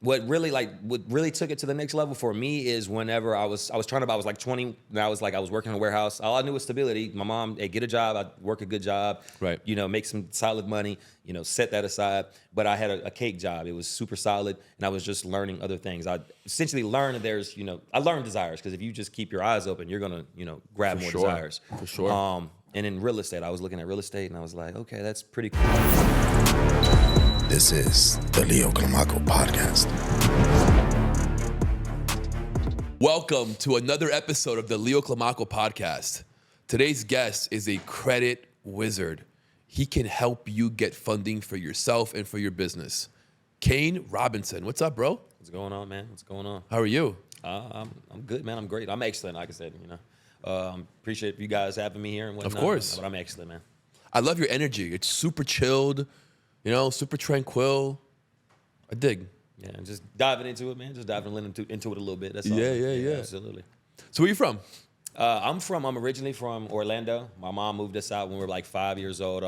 what really took it to the next level for me is whenever I was trying to, I was like 20, and I was working in a warehouse. All I knew was stability. My mom, hey, get a job, I'd work a good job, right? Make some solid money, set that aside. But I had a cake job. It was super solid, and I was just learning other things. I essentially learned that I learned desires, because if you just keep your eyes open, you're gonna, grab more desires. For sure. And in real estate, I was looking at real estate, and I was like, okay, that's pretty cool. This is the Leo CLIMACO podcast. Welcome to another episode of the Leo CLIMACO podcast. Today's guest is a credit wizard. He can help you get funding for yourself and for your business. Kayne Robinson. What's up, bro? What's going on, man? What's going on? How are you? I'm good, man. I'm great. I'm excellent, like I said, appreciate you guys having me here and whatnot. Of course. But I'm excellent, man. I love your energy. It's super chilled, super tranquil. I dig. Yeah, just diving into it, man. Just diving into it a little bit. That's all. Yeah. Absolutely. So where you from? I'm originally from Orlando. My mom moved us out when we were like 5 years old.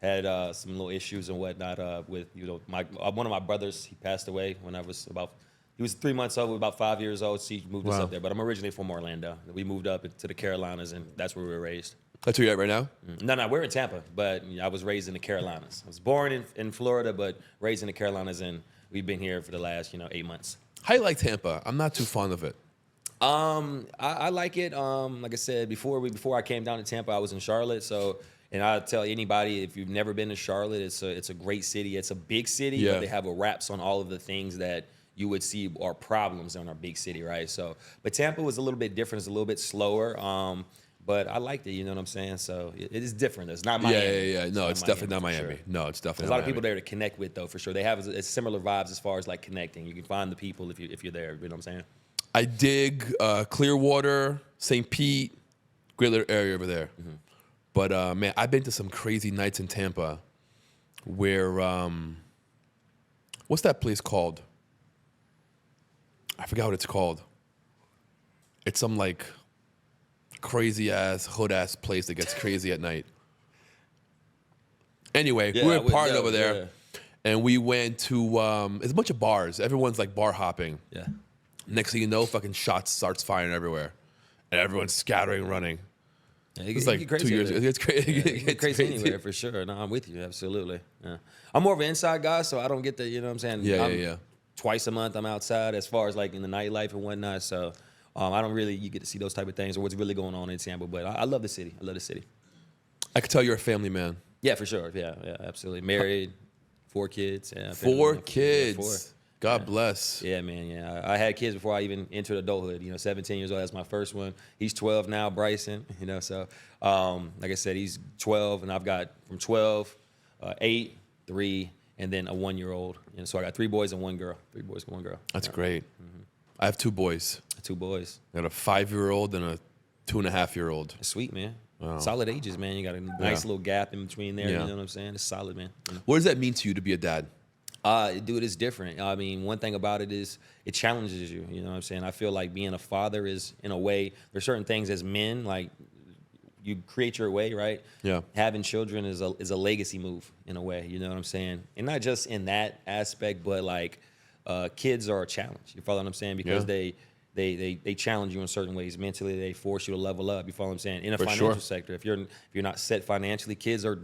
Had some little issues and whatnot with, one of my brothers. He passed away when he was 3 months old. We were about 5 years old. So he moved us up there. But I'm originally from Orlando. We moved up to the Carolinas, and that's where we were raised. That's where you're at right now? No, we're in Tampa, but I was raised in the Carolinas. I was born in Florida, but raised in the Carolinas, and we've been here for the last 8 months. How you like Tampa? I'm not too fond of it. I like it. Like I said, before I came down to Tampa, I was in Charlotte. And I tell anybody, if you've never been to Charlotte, it's a great city. It's a big city, but they have wraps on all of the things that you would see are problems in our big city, right? But Tampa was a little bit different. It's a little bit slower. But I liked it, you know what I'm saying? So it is different. It's not Miami. Yeah. No, it's definitely not Miami. Sure. No, it's definitely There's not a lot of people there to connect with, though, for sure. They have similar vibes as far as like connecting. You can find the people if you're there, you know what I'm saying? I dig Clearwater, St. Pete, great little area over there. Mm-hmm. But man, I've been to some crazy nights in Tampa where, what's that place called? I forgot what it's called. It's some like crazy ass, hood ass place that gets crazy at night. Anyway, we were partying over there, and we went to it's a bunch of bars. Everyone's like bar hopping. Yeah. Next thing you know, fucking shots starts firing everywhere, and everyone's scattering, running. Yeah, it's like 2 years. It's crazy. Yeah, it's crazy anywhere for sure. No, I'm with you, absolutely. Yeah. I'm more of an inside guy, so I don't get the, you know what I'm saying? Yeah. Twice a month I'm outside as far as like in the nightlife and whatnot. So I don't really, you get to see those type of things or what's really going on in Tampa. But I love the city. I could tell you're a family man. Yeah, for sure. Yeah, absolutely. Married, 4 kids. Yeah, 4 kids. 4. God bless. Yeah, man. Yeah, I had kids before I even entered adulthood. 17 years old. That's my first one. He's 12 now, Bryson. So like I said, he's 12, and I've got from 12, 8, 3, and then a 1-year-old. So I got 3 boys and 1 girl. 3 boys and 1 girl. That's great. Mm-hmm. I have 2 boys. 2 boys. I got a 5-year-old and a 2.5-year-old. That's sweet, man. Wow. Solid ages, man. You got a nice little gap in between there. You know what I'm saying? It's solid, man. What does that mean to you to be a dad? Dude, it's different. I mean, one thing about it is it challenges you. You know what I'm saying? I feel like being a father is, in a way, there's certain things as men, like you create your way, right? Yeah. Having children is a legacy move in a way. You know what I'm saying? And not just in that aspect, but like kids are a challenge. You follow what I'm saying? Because they challenge you in certain ways. Mentally, they force you to level up. You follow what I'm saying? In a financial sector, if you're not set financially, kids are,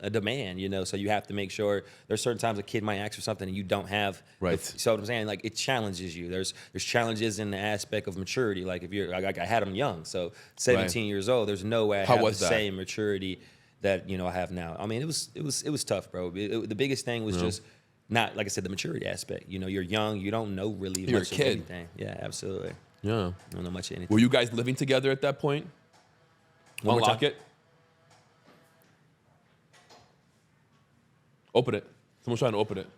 a demand, so you have to make sure there's certain times a kid might ask for something and you don't have. Right. So what I'm saying, like, it challenges you. There's challenges in the aspect of maturity. Like if you're, like I had them young, so 17 years old, there's no way I have the same maturity that, I have now. I mean, it was tough, bro. The biggest thing was just not, like I said, the maturity aspect. You're young, you don't know really much of anything. Yeah, absolutely. Yeah. I don't know much of anything. Were you guys living together at that point? Unlock it. Open it. Someone's trying to open it.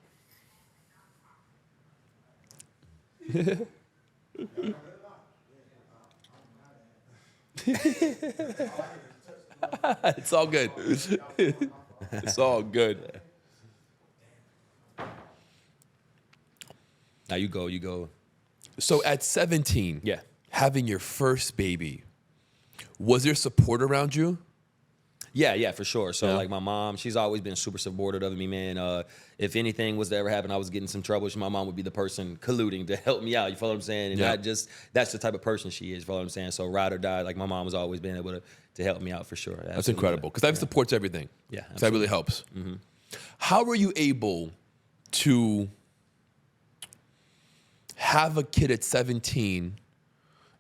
It's all good. It's all good. Now you go. So at 17, having your first baby, was there support around you? Yeah, for sure. So like my mom, she's always been super supportive of me, man. If anything was to ever happen, I was getting some trouble, my mom would be the person colluding to help me out. You follow what I'm saying? And that's the type of person she is. You follow what I'm saying? So ride or die, like my mom has always been able to help me out for sure. Absolutely. That's incredible because that supports everything. Yeah, so that really helps. Mm-hmm. How were you able to have a kid at 17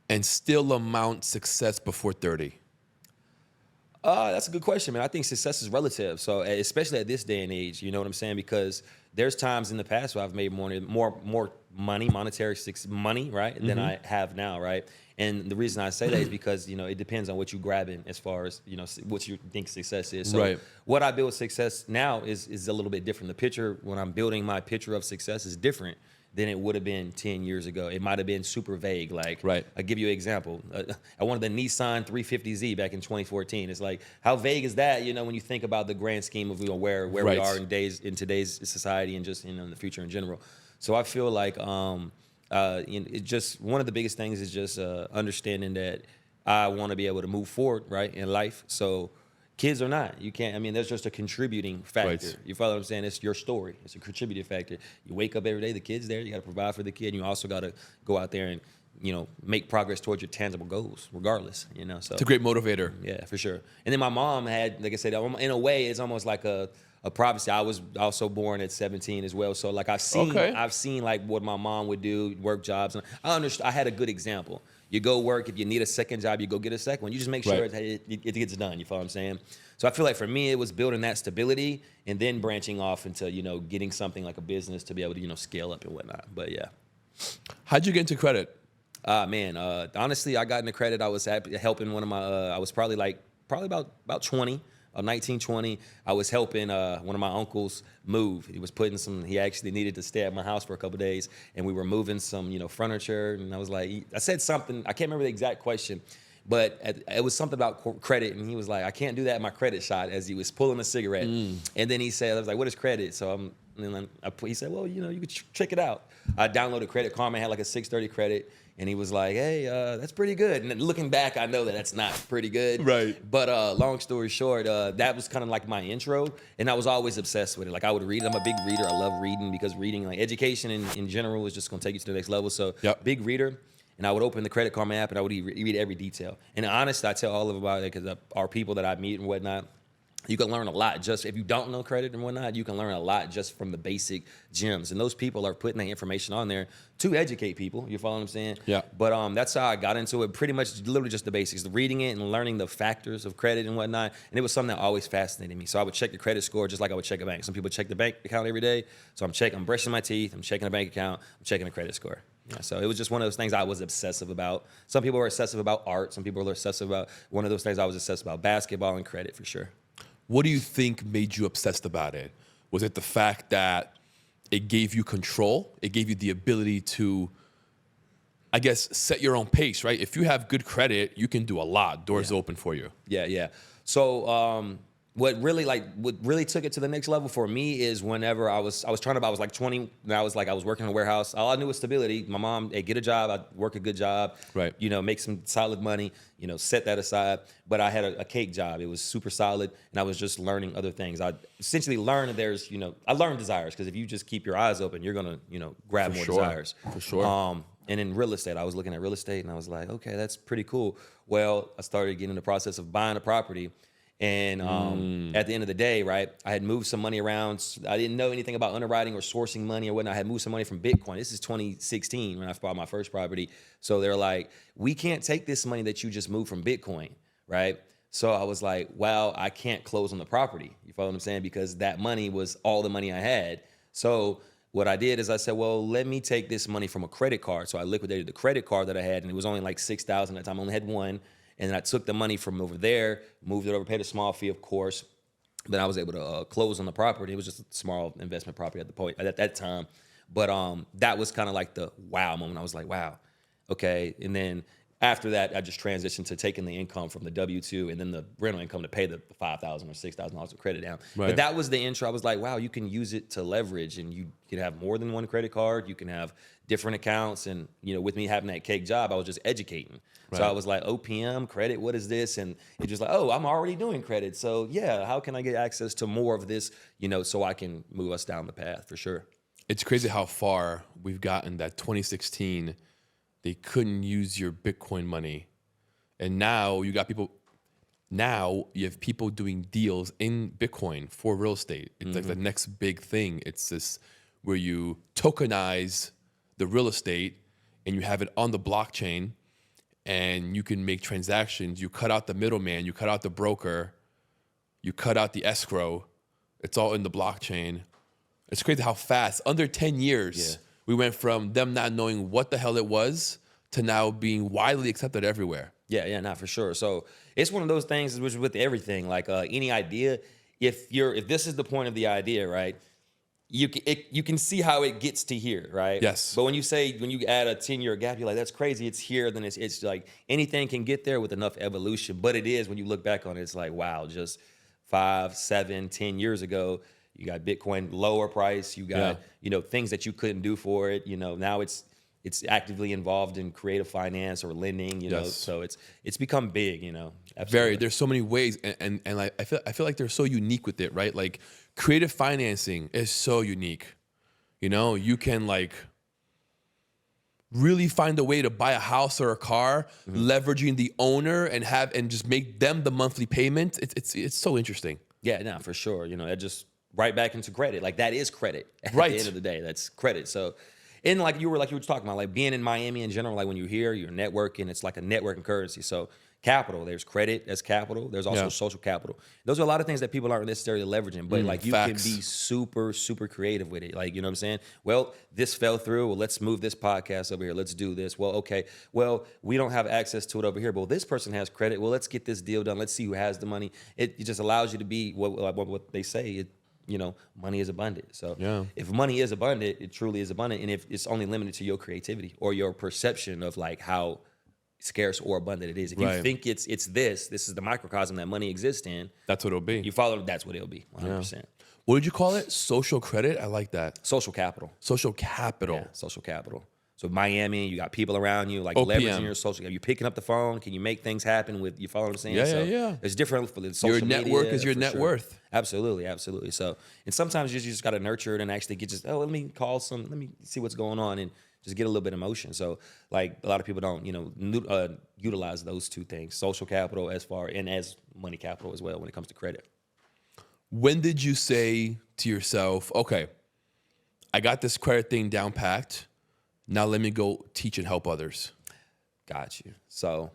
and still amount success before 30? That's a good question, man. I think success is relative. So especially at this day and age, you know what I'm saying? Because there's times in the past where I've made more money, monetary money, right, than I have now, right? And the reason I say that is because, it depends on what you grabbing as far as, what you think success is. So what I build success now is a little bit different. The picture, when I'm building my picture of success, is different than it would have been 10 years ago. It might have been super vague. Like, I'll give you an example. I wanted the Nissan 350Z back in 2014. It's like, how vague is that, when you think about the grand scheme of where we are in today's society and just, in the future in general. So I feel like it just, one of the biggest things is just understanding that I want to be able to move forward, right, in life. So kids or not, you can't, there's just a contributing factor. You follow what I'm saying? It's your story. It's a contributing factor. You wake up every day, the kid's there, you got to provide for the kid, and you also got to go out there and, make progress towards your tangible goals, regardless, So it's a great motivator. Yeah, for sure. And then my mom had, like I said, in a way, it's almost like a prophecy. I was also born at 17 as well. So like I've seen like what my mom would do, work jobs. And I had a good example. You go work. If you need a second job, you go get a second one. You just make sure it gets done. You follow what I'm saying? So I feel like for me, it was building that stability and then branching off into, getting something like a business to be able to, scale up and whatnot. But yeah. How'd you get into credit? Honestly, I got into credit. I was helping one of my, I was probably about 20. 1920, I was helping one of my uncles move. He was he actually needed to stay at my house for a couple of days, and we were moving some, furniture. And I was like, I said something, I can't remember the exact question, but it was something about credit. And he was like, I can't do that in my credit shot, as he was pulling a cigarette. And then he said, I was like, what is credit? So he said, well, you could check it out. I downloaded Credit Karma, had like a 630 credit. And he was like, hey, that's pretty good. And then looking back, I know that that's not pretty good. Right. But long story short, that was kind of like my intro. And I was always obsessed with it. Like I would read. I'm a big reader. I love reading because reading, like education in general, is just going to take you to the next level. So big reader. And I would open the Credit Karma app and I would read every detail. And honestly, I tell all of about it because our people that I meet and whatnot, you can learn a lot just if you don't know credit and whatnot. You can learn a lot just from the basic gems, and those people are putting that information on there to educate people. You follow what I'm saying? Yeah. But that's how I got into it. Pretty much, literally just the basics, reading it and learning the factors of credit and whatnot. And it was something that always fascinated me. So I would check the credit score just like I would check a bank. Some people check the bank account every day. So I'm brushing my teeth. I'm checking a bank account. I'm checking the credit score. Yeah, so it was just one of those things I was obsessive about. Some people were obsessive about art. Some people were obsessive about one of those things I was obsessed about, basketball and credit for sure. What do you think made you obsessed about it? Was it the fact that it gave you control? It gave you the ability to, I guess, set your own pace, right? If you have good credit, you can do a lot. Doors open for you. Yeah. So what really took it to the next level for me is whenever I was like 20, and I was working in a warehouse. All I knew was stability. My mom, hey, get a job, I'd work a good job, right? Make some solid money, set that aside. But I had a cake job. It was super solid, and I was just learning other things. I essentially learned I learned desires, because if you just keep your eyes open, you're gonna, grab more desires. For sure. And in real estate, I was looking at real estate, and I was like, okay, that's pretty cool. Well, I started getting in the process of buying a property. And at the end of the day, right, I had moved some money around. I didn't know anything about underwriting or sourcing money or whatnot. I had moved some money from Bitcoin. This is 2016 when I bought my first property. So they're like, we can't take this money that you just moved from Bitcoin, right? So I was like, well, I can't close on the property. You follow what I'm saying? Because that money was all the money I had. So what I did is I said, well, let me take this money from a credit card. So I liquidated the credit card that I had, and it was only like $6,000 at the time. I only had one. And then I took the money from over there, moved it over, paid a small fee, of course. Then I was able to close on the property. It was just a small investment property at that time. But that was kind of like the wow moment. I was like, wow, okay. And then After that, I just transitioned to taking the income from the W-2 and then the rental income to pay the $5,000 or $6,000 of credit down. Right. But that was the intro. I was like, wow, you can use it to leverage, and you can have more than one credit card. You can have different accounts. And, with me having that cake job, I was just educating. Right. So I was like, OPM, credit, what is this? And it's just like, oh, I'm already doing credit. So yeah, how can I get access to more of this, so I can move us down the path for sure. It's crazy how far we've gotten that 2016, they couldn't use your Bitcoin money. And now you have people doing deals in Bitcoin for real estate. It's like the next big thing. It's this where you tokenize the real estate and you have it on the blockchain and you can make transactions. You cut out the middleman, you cut out the broker, you cut out the escrow. It's all in the blockchain. It's crazy how fast, under 10 years, we went from them not knowing what the hell it was to now being widely accepted everywhere. Yeah, not for sure. So it's one of those things which with everything, like any idea, if this is the point of the idea, right? You can see how it gets to here, right? Yes. But when you add a 10-year gap, you're like, that's crazy. It's here. Then it's like anything can get there with enough evolution. But it is, when you look back on it, it's like, wow, just 5, 7, 10 years ago, you got Bitcoin lower price. You got things that you couldn't do for it. Now it's actively involved in creative finance or lending. So it's become big. Absolutely. Very. There's so many ways, and I feel like they're so unique with it, right? Like creative financing is so unique. You can like really find a way to buy a house or a car, leveraging the owner and just make them the monthly payment. It's so interesting. Yeah, no, for sure. It just right back into credit. Like that is credit. At the end of the day, that's credit. So, and like you were talking about, like being in Miami in general, like when you're here, you're networking. It's like a networking currency. So capital, there's credit as capital. There's also social capital. Those are a lot of things that people aren't necessarily leveraging, but like you can be super, super creative with it. Like, you know what I'm saying? Well, this fell through. Well, let's move this podcast over here. Let's do this. Well, okay. Well, we don't have access to it over here, but this person has credit. Well, let's get this deal done. Let's see who has the money. It just allows you to be what they say. Money is abundant. So if money is abundant, it truly is abundant. And if it's only limited to your creativity or your perception of like how scarce or abundant it is. If you think it's this is the microcosm that money exists in. That's what it'll be. You follow, that's what it'll be, 100%. Yeah. What did you call it? Social credit? I like that. Social capital. Social capital. Yeah, social capital. So Miami, you got people around you, like OPM. leveraging your social. Are you picking up the phone? Can you make things happen with? You follow what I'm saying? Yeah. There's different for the social media. Your network is your net worth. Absolutely. So, and sometimes you just got to nurture it and actually get let me call let me see what's going on and just get a little bit of motion. So, like a lot of people don't, utilize those two things: social capital as money capital as well when it comes to credit. When did you say to yourself, "Okay, I got this credit thing down packed. Now let me go teach and help others"? Got you. So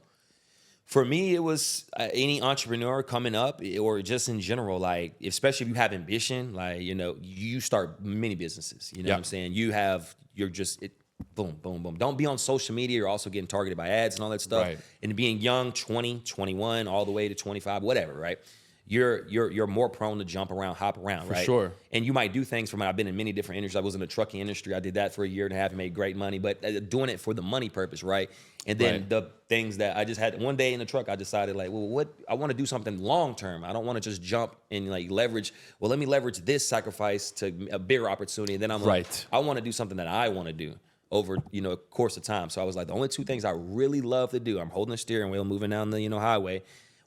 for me, it was any entrepreneur coming up or just in general, like, especially if you have ambition, like, you start many businesses, what I'm saying? Boom, boom, boom. Don't be on social media. You're also getting targeted by ads and all that stuff. Right. And being young, 20, 21, all the way to 25, whatever, right? You're more prone to jump around, hop around, right? For sure. And you might do things I've been in many different industries. I was in the trucking industry. I did that for a year and a half and made great money, but doing it for the money purpose, right? And then the things that I just had one day in the truck, I decided like, well, what I want to do something long term. I don't want to just jump and like leverage. Well, let me leverage this sacrifice to a bigger opportunity. And then I'm like, I want to do something that I want to do over, a course of time. So I was like, the only two things I really love to do, I'm holding the steering wheel, moving down the, highway.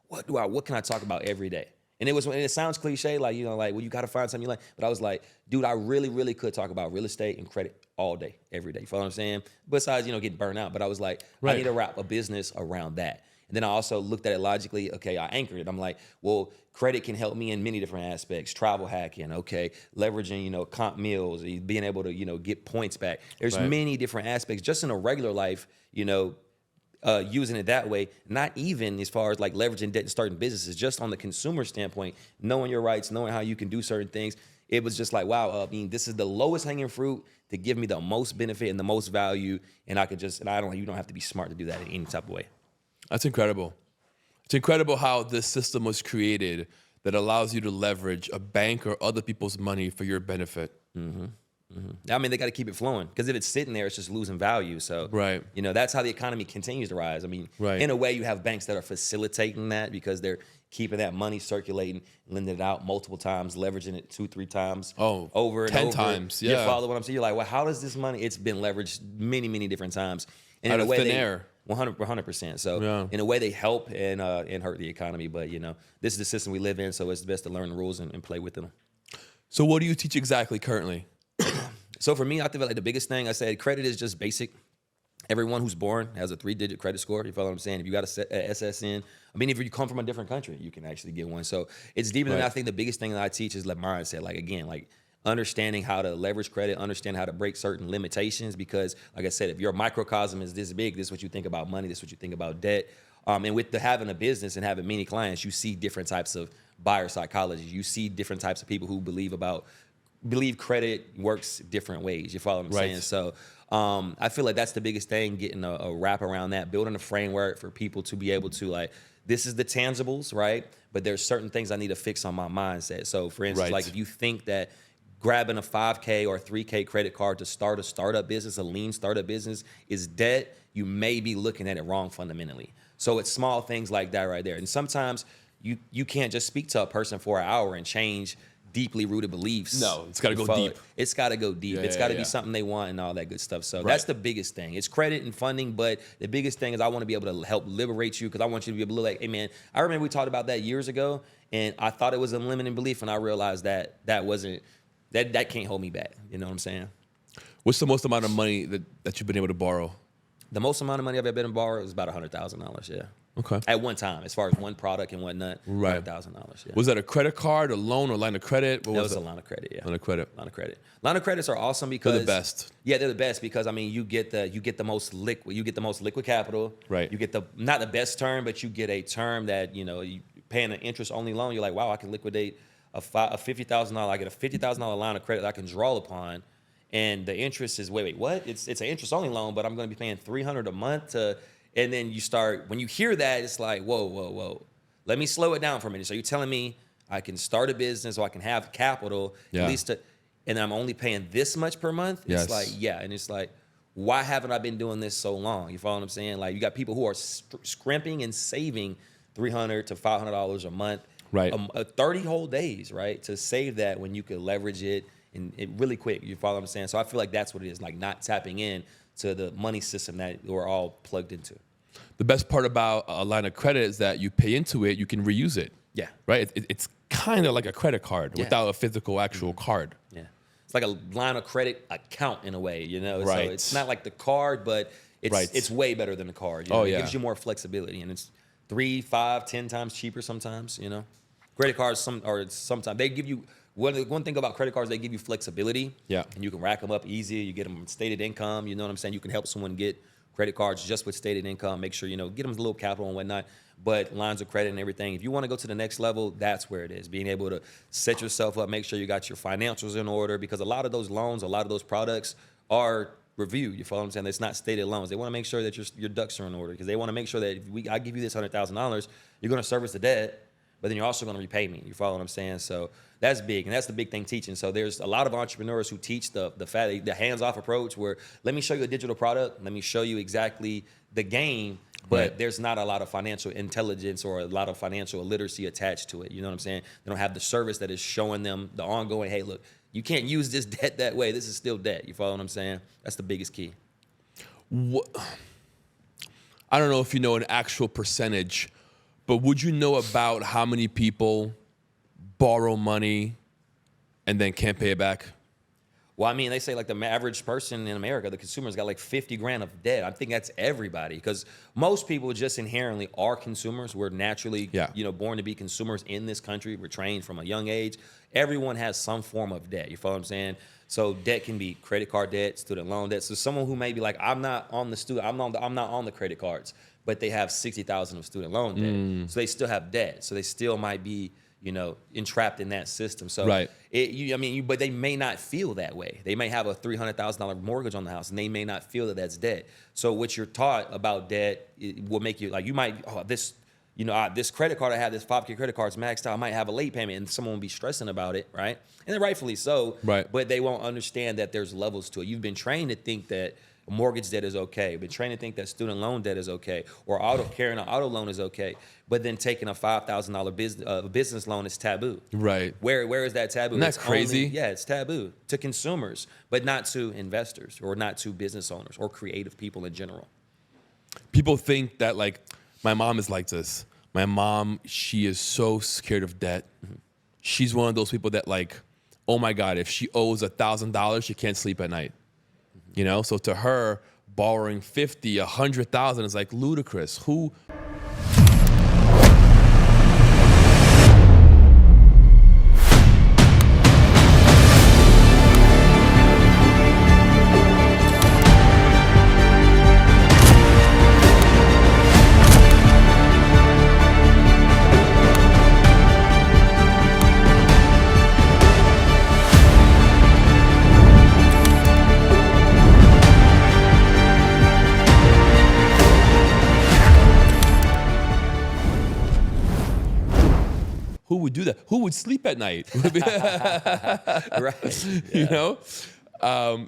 What can I talk about every day? And it sounds cliche, like, well, you got to find something you like. But I was like, dude, I really, really could talk about real estate and credit all day, every day. You follow what I'm saying? Besides, getting burnt out. But I was like, I need to wrap a business around that. And then I also looked at it logically. Okay, I anchored it. I'm like, well, credit can help me in many different aspects. Travel hacking, okay, leveraging, comp meals, being able to, get points back. There's many different aspects just in a regular life, using it that way, not even as far as like leveraging debt and starting businesses, just on the consumer standpoint, knowing your rights, knowing how you can do certain things. It was just like, wow, this is the lowest hanging fruit to give me the most benefit and the most value. And you don't have to be smart to do that in any type of way. That's incredible. It's incredible how this system was created that allows you to leverage a bank or other people's money for your benefit. I mean, they got to keep it flowing because if it's sitting there, it's just losing value. So, Right. that's how the economy continues to rise. I mean, Right. in a way, you have banks that are facilitating that because they're keeping that money circulating, lending it out multiple times, leveraging it 2-3 times over and 10 over. times, You yeah. follow what I'm saying? You're like, well, how does this money? It's been leveraged many, many different times. And Out in a of way, thin air. 100%. So Yeah. in a way, they help and hurt the economy. But this is the system we live in, so it's best to learn the rules and play within them. So what do you teach exactly currently? So for me, I think like the biggest thing I said, credit is just basic. Everyone who's born has a 3-digit credit score. You follow what I'm saying? If you got a SSN, I mean, if you come from a different country, you can actually get one. So it's deeper than that. I think the biggest thing that I teach is like Myron said, like again, like understanding how to leverage credit, understand how to break certain limitations. Because like I said, if your microcosm is this big, this is what you think about money, this is what you think about debt. And with having a business and having many clients, you see different types of buyer psychology. You see different types of people who believe credit works different ways. You follow what I'm saying? So I feel like that's the biggest thing, getting a wrap around that, building a framework for people to be able to like, this is the tangibles, right? But there's certain things I need to fix on my mindset. So for instance, like if you think that grabbing a 5K or 3K credit card to start a startup business, a lean startup business is debt, you may be looking at it wrong fundamentally. So it's small things like that right there. And sometimes you can't just speak to a person for an hour and change deeply rooted beliefs. No, it's got to go deep. It's got to go deep. It's got to be something they want and all that good stuff. So that's the biggest thing. It's credit and funding, but the biggest thing is I want to be able to help liberate you because I want you to be able to look like, hey man, I remember we talked about that years ago and I thought it was a limiting belief and I realized that wasn't, that can't hold me back. You know what I'm saying? What's the most amount of money that you've been able to borrow? The most amount of money I've ever been able to borrow is about $100,000, yeah. Okay. At one time, as far as one product and whatnot, Right. $100,000, yeah. Was that a credit card, a loan, or line of credit? What That was was it? a line of credit, yeah. Line of credit. Line of credit. Line of credits are awesome because They're the best. Yeah, they're the best because I mean you get the most liquid capital. Right. You get not the best term, but you get a term that you paying an interest only loan. You're like, wow, I can liquidate a $50,000. I get a $50,000 line of credit that I can draw upon, and the interest is wait, what? It's an interest only loan, but I'm going to be paying $300 a month to. And then you start, when you hear that, it's like, whoa. Let me slow it down for a minute. So you're telling me I can start a business or I can have capital, at least and I'm only paying this much per month? Yes. It's like, yeah. And it's like, why haven't I been doing this so long? You follow what I'm saying? Like you got people who are scrimping and saving $300 to $500 a month. Right. 30 whole days, right? To save that when you could leverage it and it really quick. You follow what I'm saying? So I feel like that's what it is, like not tapping in to the money system that we're all plugged into. The best part about a line of credit is that you pay into it, you can reuse it. Yeah. Right? It's kind of like a credit card without a physical actual card. Yeah. It's like a line of credit account in a way, Right. So it's not like the card, but it's way better than the card. It gives you more flexibility and it's 3, 5, 10 times cheaper sometimes, Credit cards sometimes they give you one thing about credit cards, they give you flexibility. Yeah. And you can rack them up easy. You get them with stated income. You know what I'm saying? You can help someone get credit cards just with stated income. Make sure, get them a little capital and whatnot. But lines of credit and everything, if you want to go to the next level, that's where it is. Being able to set yourself up, make sure you got your financials in order because a lot of those loans, a lot of those products are reviewed. You follow what I'm saying? It's not stated loans. They want to make sure that your ducks are in order because they want to make sure that if I give you this $100,000, you're going to service the debt, but then you're also going to repay me. You follow what I'm saying? So that's big, and that's the big thing teaching. So there's a lot of entrepreneurs who teach the hands-off approach where let me show you a digital product, let me show you exactly the game, but there's not a lot of financial intelligence or a lot of financial literacy attached to it. You know what I'm saying? They don't have the service that is showing them the ongoing, hey, look, you can't use this debt that way. This is still debt. You follow what I'm saying? That's the biggest key. I don't know if you know an actual percentage, but would you know about how many people borrow money and then can't pay it back? Well, I mean, they say like the average person in America, the consumer's got like 50 grand of debt. I think that's everybody because most people just inherently are consumers. We're naturally, born to be consumers in this country. We're trained from a young age. Everyone has some form of debt. You follow what I'm saying? So debt can be credit card debt, student loan debt. So someone who may be like, I'm not on the credit cards, but they have 60,000 of student loan debt. So they still have debt. So they still might be entrapped in that system. So but they may not feel that way. They may have a $300,000 mortgage on the house and they may not feel that that's debt. So what you're taught about debt will make you like, you might, this credit card I have, this 5K credit card's maxed out. I might have a late payment, and someone will be stressing about it, right? And then rightfully so. Right. But they won't understand that there's levels to it. You've been trained to think that mortgage debt is okay. You've been trained to think that student loan debt is okay, or carrying an auto loan is okay. But then taking a $5,000 business loan is taboo. Right. Where is that taboo? Isn't that crazy? It's taboo to consumers, but not to investors or not to business owners or creative people in general. People think that, like, my mom is like this. My mom, she is so scared of debt. She's one of those people that, like, oh my God, if she owes $1,000, she can't sleep at night. You know, so to her, borrowing 50, 100,000 is like ludicrous. Who would do that? Who would sleep at night? Right. You know?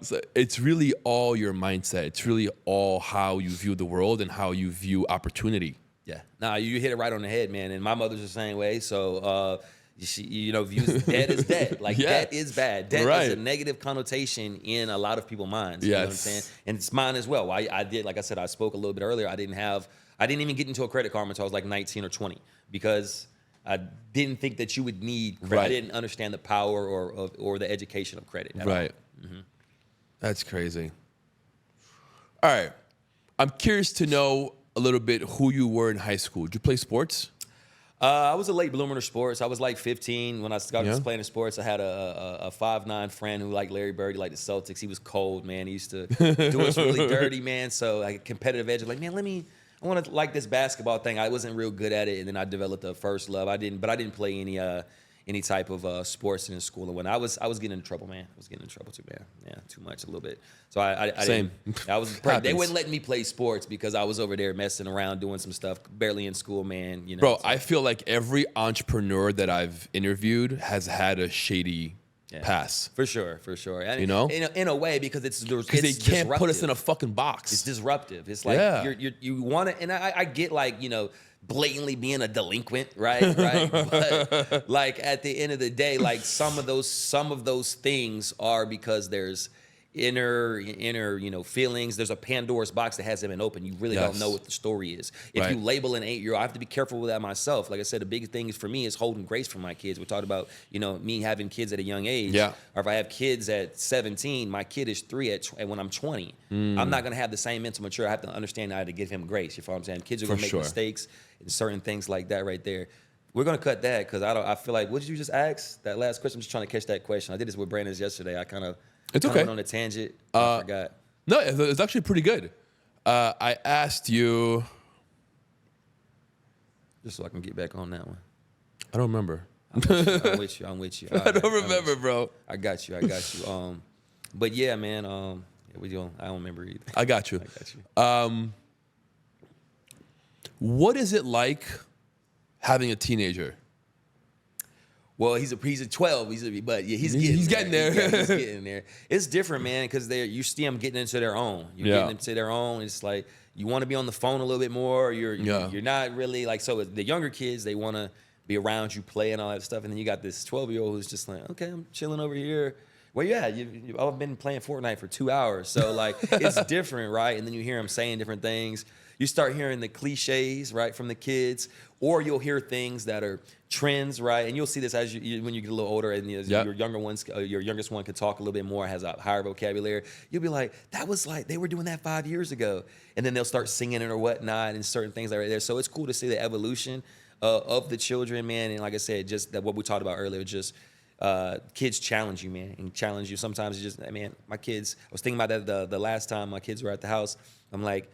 So it's really all your mindset. It's really all how you view the world and how you view opportunity. Yeah. Nah, you hit it right on the head, man. And my mother's the same way. So, she, views debt as debt. Like, debt is bad. Debt is a negative connotation in a lot of people's minds. You know what I'm saying? And it's mine as well. I did, like I said, I spoke a little bit earlier. I didn't even get into a credit card until I was like 19 or 20 because I didn't think that you would need credit. Right. I didn't understand the power or the education of credit at all. Mm-hmm. That's crazy. All right. I'm curious to know a little bit who you were in high school. Did you play sports? I was a late bloomer in sports. I was like 15 when I started playing in sports. I had a 5'9" friend who liked Larry Bird. He liked the Celtics. He was cold, man. He used to do us really dirty, man. So like a competitive edge. Like, man, I want to like this basketball thing. I wasn't real good at it, and then I developed a first love. I didn't play any type of sports in school. And when I was getting into trouble, man. I was getting in trouble too, man. Yeah, too much, a little bit. So I Same. they wouldn't let me play sports because I was over there messing around, doing some stuff, barely in school, man. You know, Bro, I feel like every entrepreneur that I've interviewed has had a shady pass. For sure. And, you know, in a way, because it's they can't disruptive. put us in a fucking box. It's disruptive. It's like you want to, and I get like blatantly being a delinquent, right? But like at the end of the day, like some of those things are because there's inner feelings. There's a Pandora's box that hasn't been opened. You really don't know what the story is. If you label an 8-year-old, I have to be careful with that myself. Like I said, the big thing for me is holding grace for my kids. We talked about me having kids at a young age. Yeah. Or if I have kids at 17, my kid is 3 when I'm 20. I'm not gonna have the same mental maturity. I have to understand how to give him grace. You follow what I'm saying? Kids are gonna make mistakes and certain things like that right there. We're gonna cut that because I feel like, what did you just ask? That last question. I'm just trying to catch that question. I did this with Brandon's yesterday. I kind of went on a tangent. I forgot. No, it's actually pretty good. I asked you, just so I can get back on that one. I don't remember. I'm with you. I don't remember, bro. I got you. But yeah, man. I don't remember either. I got you. What is it like having a teenager? Well, he's a 12. He's getting there. He's getting there. It's different, man, because you see them getting into their own. Getting into their own. It's like you want to be on the phone a little bit more. You're not really like, so the younger kids, they want to be around you, play and all that stuff, and then you got this 12-year-old who's just like, okay, I'm chilling over here. Where you at? I've been playing Fortnite for 2 hours, so like it's different, right? And then you hear them saying different things. You start hearing the cliches, right, from the kids, or you'll hear things that are trends, right? And you'll see this as when you get a little older, and your youngest one could talk a little bit more, has a higher vocabulary. You'll be like, that was like they were doing that 5 years ago, and then they'll start singing it or whatnot, and certain things like right there. So it's cool to see the evolution of the children, man. And like I said, just that what we talked about earlier, just kids challenge you, man, and challenge you. Sometimes it's just, man, my kids. I was thinking about that the last time my kids were at the house. I'm like,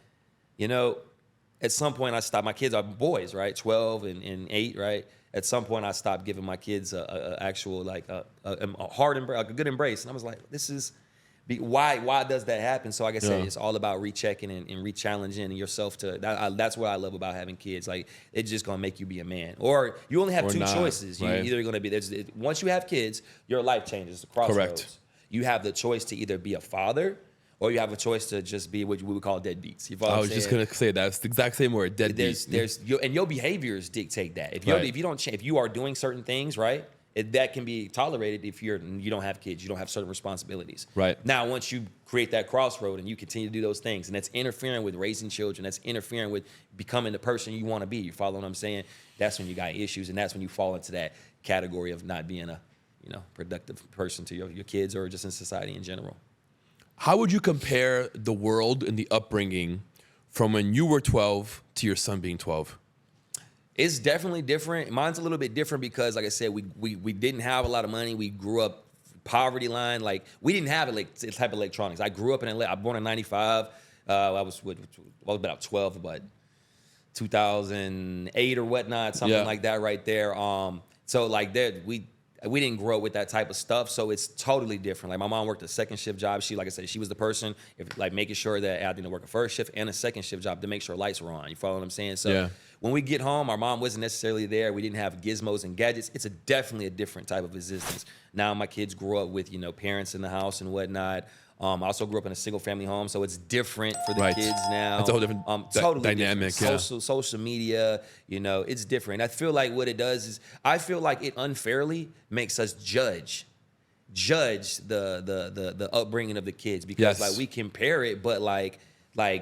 at some point I stopped. My kids are boys, right? 12 and 8, right? At some point I stopped giving my kids a actual like a hard embrace, like a good embrace. And I was like, this is Why does that happen? So like I said, it's all about rechecking and re-challenging yourself to that's what I love about having kids. Like it's just gonna make you be a man. Or you only have two choices. You're either gonna be once you have kids, your life changes. The crossroads. Correct. You have the choice to either be a father or you have a choice to just be what we would call deadbeats. I was just gonna say that. It's the exact same word, deadbeats. And your behaviors dictate that. If you don't change, if you are doing certain things, right? That can be tolerated if you don't have kids, you don't have certain responsibilities. Right. Now, once you create that crossroad and you continue to do those things, and that's interfering with raising children, that's interfering with becoming the person you want to be. You follow what I'm saying? That's when you got issues, and that's when you fall into that category of not being a, productive person to your kids or just in society in general. How would you compare the world and the upbringing from when you were 12 to your son being 12? It's definitely different. Mine's a little bit different because, like I said, we didn't have a lot of money. We grew up poverty line. Like we didn't have this type of electronics. I grew up in LA. I was born in '95. I was about 12, but 2008 or whatnot, something like that, right there. So like that we didn't grow up with that type of stuff, so it's totally different. Like my mom worked a second shift job. She, like I said, she was the person making sure that I didn't work a first shift and a second shift job to make sure lights were on. You follow what I'm saying? So when we get home, our mom wasn't necessarily there. We didn't have gizmos and gadgets. It's definitely a different type of existence. Now my kids grew up with parents in the house and whatnot. I also grew up in a single family home, so it's different for the kids now. It's a whole different totally dynamic. Different. Social media, it's different. I feel like what it does is I feel like it unfairly makes us judge the upbringing of the kids because like we compare it, but like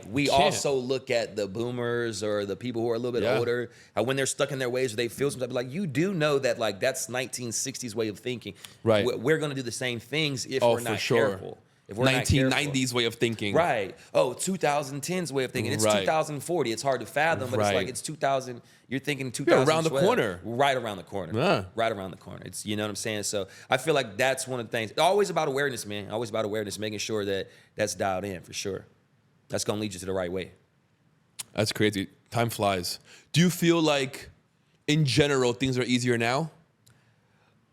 we also look at the boomers or the people who are a little bit older, when they're stuck in their ways or they feel something like you do know that like that's 1960s way of thinking. Right. We're going to do the same things if we're not careful. If we're 1990s way of thinking. Right. 2010's way of thinking. It's 2040. It's hard to fathom, but it's like it's 2000. You're thinking 2012. Around the corner. Right around the corner. Yeah. Right around the corner. It's, you know what I'm saying? So I feel like that's one of the things. Always about awareness, man. Always about awareness, making sure that that's dialed in for sure. That's going to lead you to the right way. That's crazy. Time flies. Do you feel like, in general, things are easier now?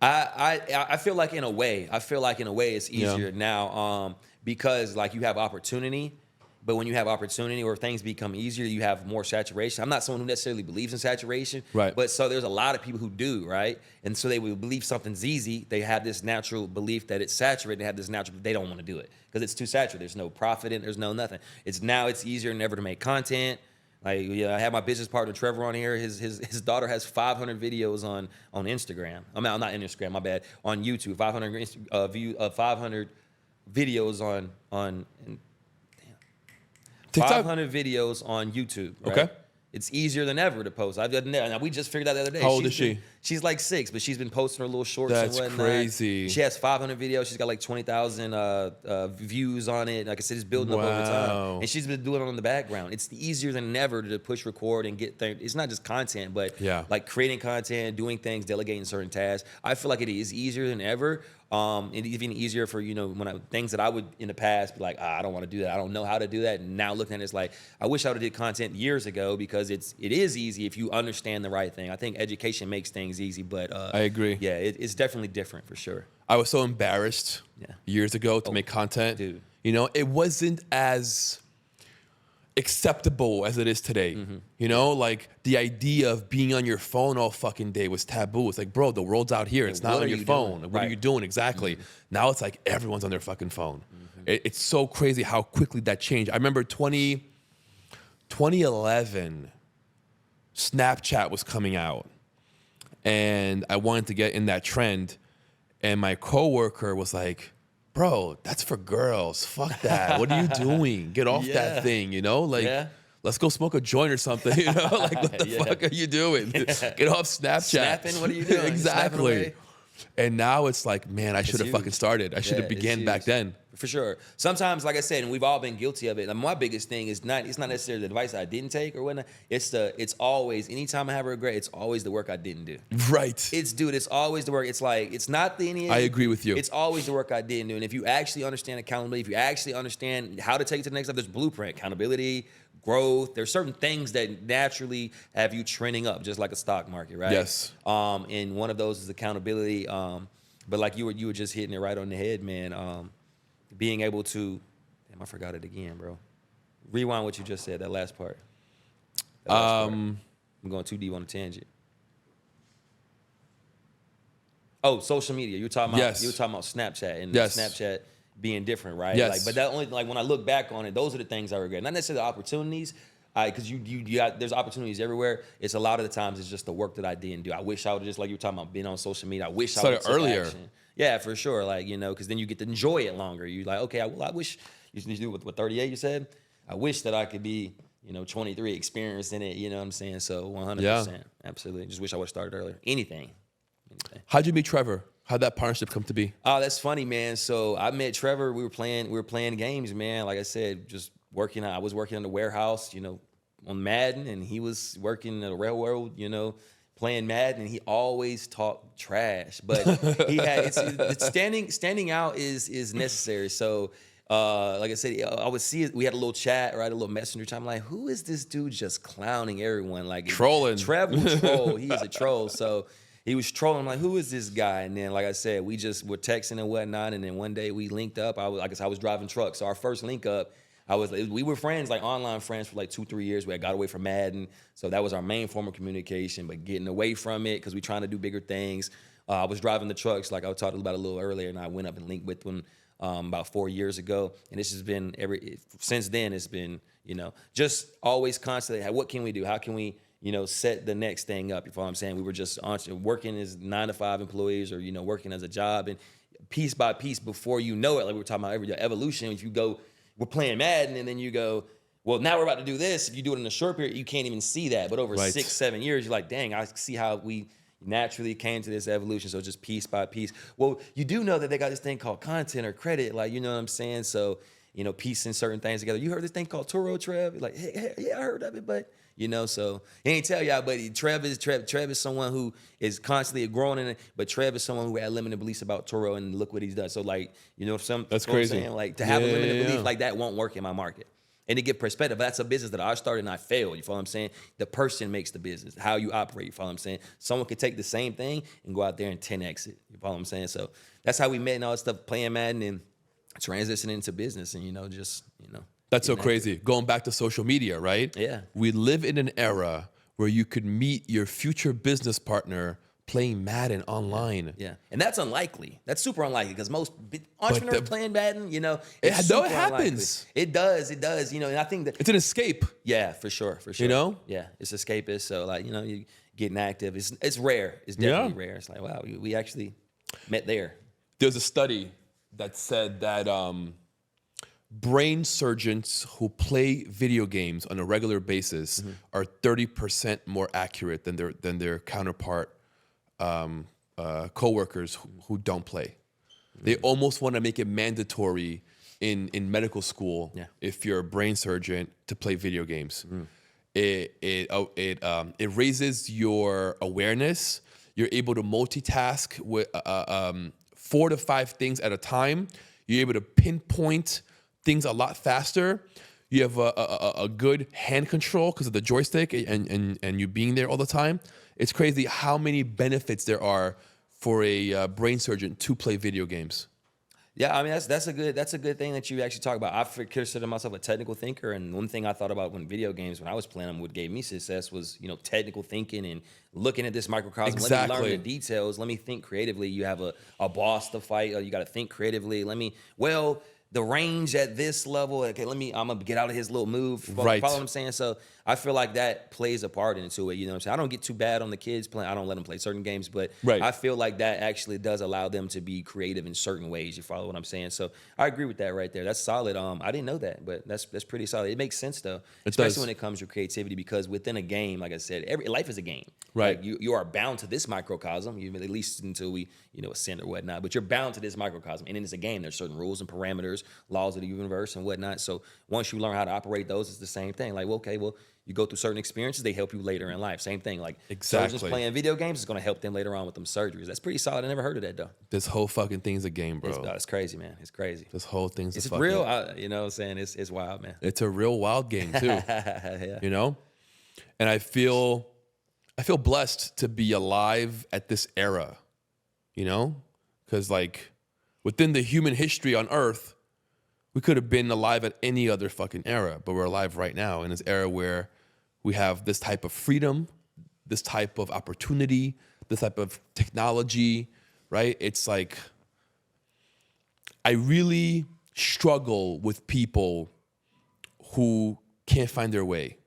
I feel like in a way it's easier now because like you have opportunity, but when you have opportunity or things become easier, you have more saturation. I'm not someone who necessarily believes in saturation, right? But so there's a lot of people who do, right? And so they will believe something's easy. They have this natural belief that it's saturated. They have this natural, they don't want to do it because it's too saturated. There's no profit in it. There's no nothing. It's easier than ever to make content. Like, I had my business partner Trevor on here. His daughter has 500 videos on Instagram. I'm not Instagram, my bad. On YouTube, 500 videos on TikTok? 500 videos on YouTube. Right? Okay. It's easier than ever to post. We just figured out the other day. How old is she? She's like 6, but she's been posting her little shorts and whatnot. That's crazy. She has 500 videos. She's got like 20,000 views on it. Like I said, it's building up over time. And she's been doing it on the background. It's easier than ever to push record and get things. It's not just content, but like creating content, doing things, delegating certain tasks. I feel like it is easier than ever. And even easier for, things that I would in the past be like, I don't want to do that. I don't know how to do that. And now looking at it, it's like, I wish I would have did content years ago because it is easy if you understand the right thing. I think education makes things easy, but I agree. Yeah, it's definitely different for sure. I was so embarrassed years ago to make content. Dude. It wasn't as acceptable as it is today. Mm-hmm. Like the idea of being on your phone all fucking day was taboo. It's like, bro, the world's out here. It's not on your phone. What are you doing? Exactly. Mm-hmm. Now it's like everyone's on their fucking phone. Mm-hmm. It's so crazy how quickly that changed. I remember 2011, Snapchat was coming out and I wanted to get in that trend. And my coworker was like, bro, that's for girls. Fuck that. What are you doing? Get off that thing, Let's go smoke a joint or something, Like, what the fuck are you doing? Get off Snapchat. Snapping? What are you doing? Exactly. And now it's like, man, I should have fucking started. I should have began back then. For sure. Sometimes, like I said, and we've all been guilty of it. Like my biggest thing is it's not necessarily the advice I didn't take or whatnot. It's always, anytime I have a regret, it's always the work I didn't do. Right. It's always the work. It's like, it's not the any. I agree with you. It's always the work I didn't do. And if you actually understand accountability, if you actually understand how to take it to the next level, there's blueprint, accountability, growth. There's certain things that naturally have you trending up, just like a stock market, right? Yes. And one of those is accountability. But like you were just hitting it right on the head, man. being able to, damn, I forgot it again, bro. Rewind what you just said, that last part. I'm going too deep on a tangent. Oh, social media. You were talking about Snapchat and Snapchat being different, right? Yes. Like, but that only when I look back on it, those are the things I regret. Not necessarily the opportunities, because you got, there's opportunities everywhere. It's a lot of the times it's just the work that I didn't do. I wish I would just, like you were talking about being on social media. I wish I would have earlier. Action. Yeah, for sure. Like, because then you get to enjoy it longer. You like, okay, I wish you do what 38 you said. I wish that I could be 23, experienced in it. You know what I'm saying? So 100%, absolutely. Just wish I would have started earlier. Anything. How'd you meet Trevor? How'd that partnership come to be? Oh, that's funny, man. So I met Trevor. We were playing games, man. Like I said, just working. I was working in the warehouse, on Madden, and he was working at a railroad, playing Madden. And he always talked trash, but he had it's standing out is necessary. So. Like I said, I would see it. We had a little chat, right? A little messenger time. Like, who is this dude just clowning everyone? Like trolling. Trev will troll. He is a troll. So he was trolling. I'm like, who is this guy? And then, like I said, we just were texting and whatnot. And then one day we linked up. I was driving trucks. So our first link up, we were friends, like online friends for like 2-3 years. We had got away from Madden. So that was our main form of communication, but getting away from it because we're trying to do bigger things. I was driving the trucks, like I talked about a little earlier, and I went up and linked with them about 4 years ago. And this has been since then, it's been, just always constantly, what can we do? How can we, set the next thing up? You follow what I'm saying? We were just working as 9-to-5 employees or, working as a job, and piece by piece before you know it, like we were talking about every evolution, if you go, we're playing Madden, and then you go, well, now we're about to do this. If you do it in a short period, you can't even see that. But over 6-7 years, you're like, dang, I see how we naturally came to this evolution. So just piece by piece. Well, you do know that they got this thing called content or credit, like, you know what I'm saying? So, piecing certain things together. You heard this thing called Turo, Trev? You're like, hey, yeah, I heard of it, but, so he ain't tell y'all, but Trev is someone who is constantly growing in it, but Trev is someone who had limited beliefs about Turo, and look what he's done. So, like, that's crazy. Like, to have a limited belief like that won't work in my market. And to get perspective, that's a business that I started and I failed. You follow what I'm saying? The person makes the business, how you operate. You follow what I'm saying? Someone could take the same thing and go out there and 10x it. You follow what I'm saying? So that's how we met and all that stuff, playing Madden and transitioning into business and, That's so crazy. Going back to social media, right? Yeah. We live in an era where you could meet your future business partner playing Madden online. Yeah, and that's unlikely. That's super unlikely because most entrepreneurs playing Madden, it happens. Unlikely. It does, and I think that it's an escape. Yeah, for sure. Yeah, it's escapist. So like, you getting active. It's rare. It's definitely rare. It's like, wow, we actually met there. There's a study that said that brain surgeons who play video games on a regular basis are 30% more accurate than their counterpart coworkers who don't play. They almost want to make it mandatory in medical school if you're a brain surgeon to play video games. It raises your awareness. You're able to multitask with 4 to 5 things at a time. You're able to pinpoint things a lot faster. You have a good hand control because of the joystick and you being there all the time. It's crazy how many benefits there are for a brain surgeon to play video games. Yeah, I mean that's a good thing that you actually talk about. I consider myself a technical thinker, and one thing I thought about when I was playing them, what gave me success was technical thinking and looking at this microcosm. Exactly. Let me learn the details. Let me think creatively. You have a boss to fight. You got to think creatively. The range at this level, okay, I'm gonna get out of his little move. Right. Follow what I'm saying? So I feel like that plays a part into it. You know what I'm saying? I don't get too bad on the kids playing. I don't let them play certain games, but I feel like that actually does allow them to be creative in certain ways. You follow what I'm saying? So I agree with that right there. That's solid. I didn't know that, but that's pretty solid. It makes sense though, especially when it comes to creativity, because within a game, like I said, life is a game. Right. Like you are bound to this microcosm, at least until we ascend or whatnot. But you're bound to this microcosm, and then it's a game. There's certain rules and parameters, laws of the universe and whatnot. So once you learn how to operate those, it's the same thing. Like, you go through certain experiences, they help you later in life. Same thing. Like surgeons playing video games is going to help them later on with them surgeries. That's pretty solid. I never heard of that though. This whole fucking thing's a game, bro. It's crazy, man. It's crazy. This whole thing's it's a fucking real. You know what I'm saying? It's wild, man. It's a real wild game too. Yeah. And I feel blessed to be alive at this era. Because like within the human history on Earth, We could have been alive at any other fucking era, but we're alive right now in this era where we have this type of freedom, this type of opportunity, this type of technology, right? It's like, I really struggle with people who can't find their way,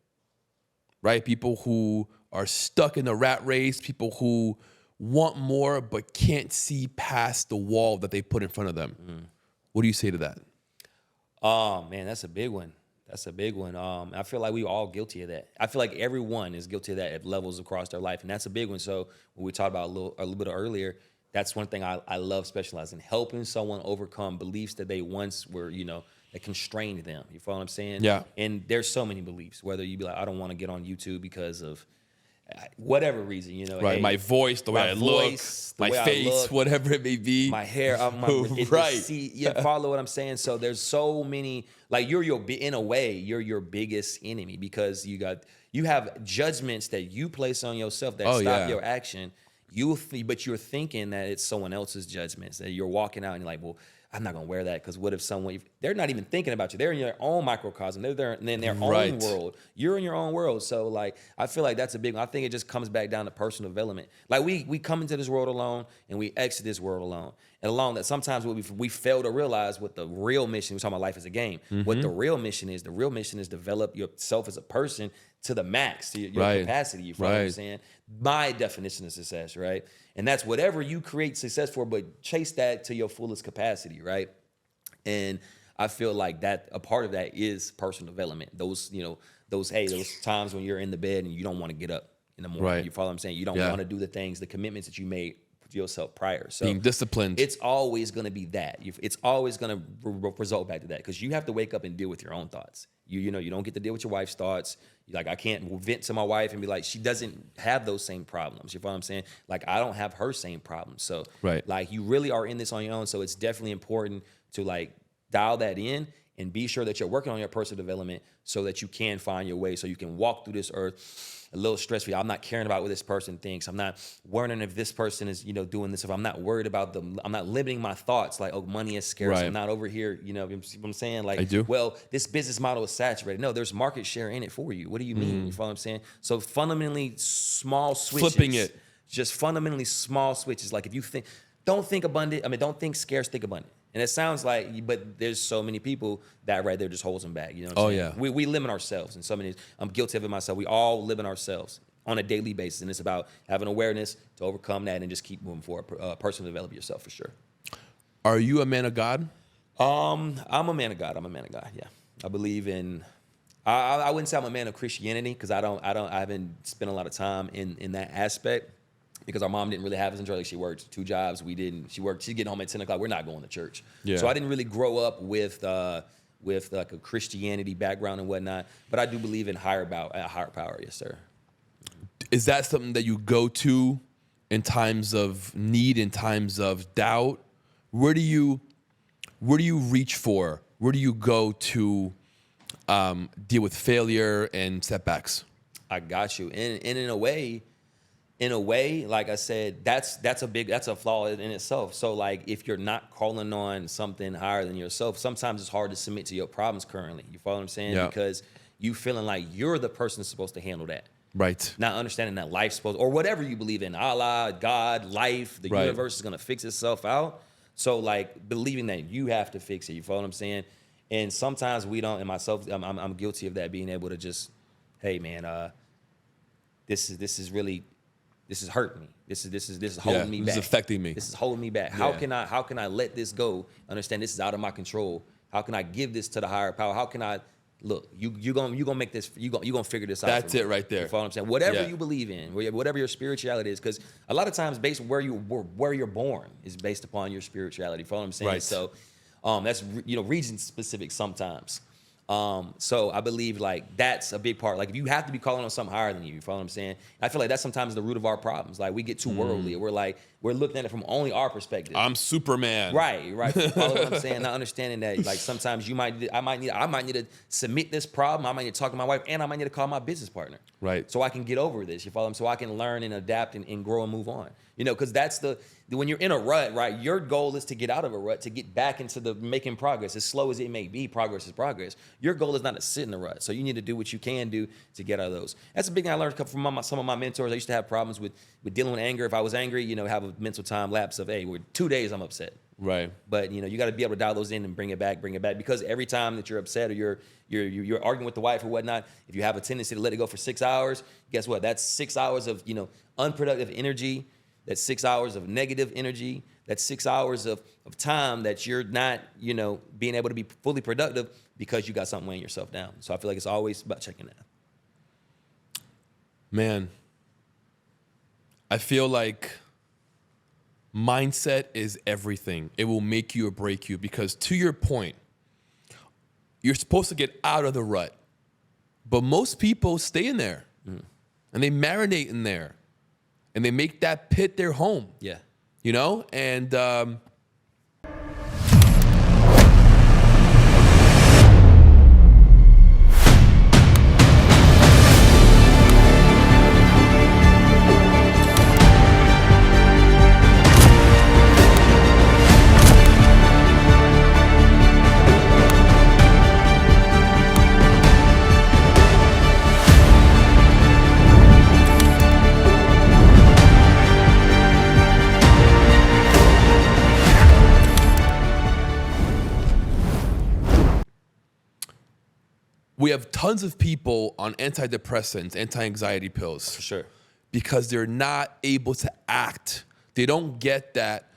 right? People who are stuck in the rat race, people who want more but can't see past the wall that they put in front of them. What do you say to that? Oh man, that's a big one. That's a big one. I feel like we all guilty of that. I feel like everyone is guilty of that at levels across their life, and that's a big one. So when we talked about a little bit earlier, that's one thing I love specializing, helping someone overcome beliefs that they once were, that constrained them. You follow what I'm saying? Yeah. And there's so many beliefs, whether you be like, I don't want to get on YouTube because of whatever reason, Right, hey, my voice, the way I look, my face, whatever it may be. my hair, right. You follow what I'm saying? So there's so many, like in a way, you're your biggest enemy because you have judgments that you place on yourself that stop your action. But you're thinking that it's someone else's judgments, that you're walking out and you're like, well, I'm not gonna wear that because what if they're not even thinking about you. They're in their own microcosm. They're in their own world. You're in your own world. So like, I feel like that's a big one. I think it just comes back down to personal development. Like we come into this world alone and we exit this world alone. And along that sometimes we fail to realize what the real mission, we're talking about life as a game, what the real mission is. The real mission is develop yourself as a person to the max, to your capacity. You follow what I'm saying? My definition of success, right? And that's whatever you create success for, but chase that to your fullest capacity, right? And I feel like that a part of that is personal development. Those times when you're in the bed and you don't want to get up in the morning. Right. You follow what I'm saying? You don't want to do the things, the commitments that you made to yourself prior. So being disciplined. It's always going to be that. It's always going to result back to that because you have to wake up and deal with your own thoughts. You don't get to deal with your wife's thoughts. Like, I can't vent to my wife and be like, she doesn't have those same problems. You follow what I'm saying? Like, I don't have her same problems. So, like, you really are in this on your own. So it's definitely important to, like, dial that in and be sure that you're working on your personal development so that you can find your way, so you can walk through this earth a little stress-free. I'm not caring about what this person thinks. I'm not worrying if this person is, doing this. If I'm not worried about I'm not limiting my thoughts like, oh, money is scarce. I'm not over here, you know what I'm saying? Like, I do. Well, this business model is saturated. No, there's market share in it for you. What do you mean? You follow what I'm saying? So fundamentally small switches. Flipping it. Just fundamentally small switches. Like, if you don't think scarce, think abundant. And it sounds like, but there's so many people that right there just holds them back. You know what I'm saying? We limit ourselves. And so many, I'm guilty of it myself. We all limit ourselves on a daily basis. And it's about having awareness to overcome that and just keep moving forward. Personally develop yourself for sure. Are you a man of God? I'm a man of God. Yeah. I believe in, I wouldn't say I'm a man of Christianity because I haven't spent a lot of time in that aspect. Because our mom didn't really have us in church. Like, she worked 2 jobs. She's getting home at 10 o'clock. We're not going to church. Yeah. So I didn't really grow up with like a Christianity background and whatnot. But I do believe in higher power. Yes, sir. Is that something that you go to in times of need, in times of doubt? Where do you reach for? Where do you go to deal with failure and setbacks? I got you. And in a way, like I said, that's a flaw in itself. So like, if you're not calling on something higher than yourself, sometimes it's hard to submit to your problems currently. You follow what I'm saying? Yeah. Because you feeling like you're the person that's supposed to handle that. Right. Not understanding that life's supposed, or whatever you believe in, Allah, God, life, the universe is gonna fix itself out. So like, believing that you have to fix it. You follow what I'm saying? And sometimes we don't. And myself, I'm guilty of that. Being able to just, hey man, this is hurting me. This is holding me back. This is affecting me. This is holding me back. How can I let this go? Understand this is out of my control. How can I give this to the higher power? How can I look? You gonna make this. You gonna figure this out. That's it right there. You follow what I'm saying? Whatever you believe in, whatever your spirituality is, because a lot of times based on where you're born is based upon your spirituality. You follow what I'm saying? Right. So that's region specific sometimes. So I believe like that's a big part. Like, if you have to be calling on something higher than you follow what I'm saying? I feel like that's sometimes the root of our problems. Like, we get too worldly. We're looking at it from only our perspective. I'm Superman. Right. Follow what I'm saying? Not understanding that like sometimes I might need to submit this problem. I might need to talk to my wife, and I might need to call my business partner. Right. So I can get over this. You follow me? So I can learn and adapt and grow and move on. Because that's when you're in a rut, right, your goal is to get out of a rut, to get back into the making progress. As slow as it may be, progress is progress. Your goal is not to sit in a rut. So you need to do what you can do to get out of those. That's a big thing I learned from some of my mentors. I used to have problems with dealing with anger. If I was angry, have a mental time lapse of, hey, we're 2 days I'm upset. Right. But you got to be able to dial those in and bring it back, because every time that you're upset or you're arguing with the wife or whatnot, if you have a tendency to let it go for 6 hours, guess what? That's 6 hours of unproductive energy. That's 6 hours of negative energy. That's 6 hours of time that you're not being able to be fully productive because you got something weighing yourself down. So I feel like it's always about checking that. Man, I feel like mindset is everything. It will make you or break you, because to your point, you're supposed to get out of the rut. But most people stay in there and they marinate in there and they make that pit their home. Yeah. And we have tons of people on antidepressants, anti-anxiety pills. For sure. Because they're not able to act. They don't get that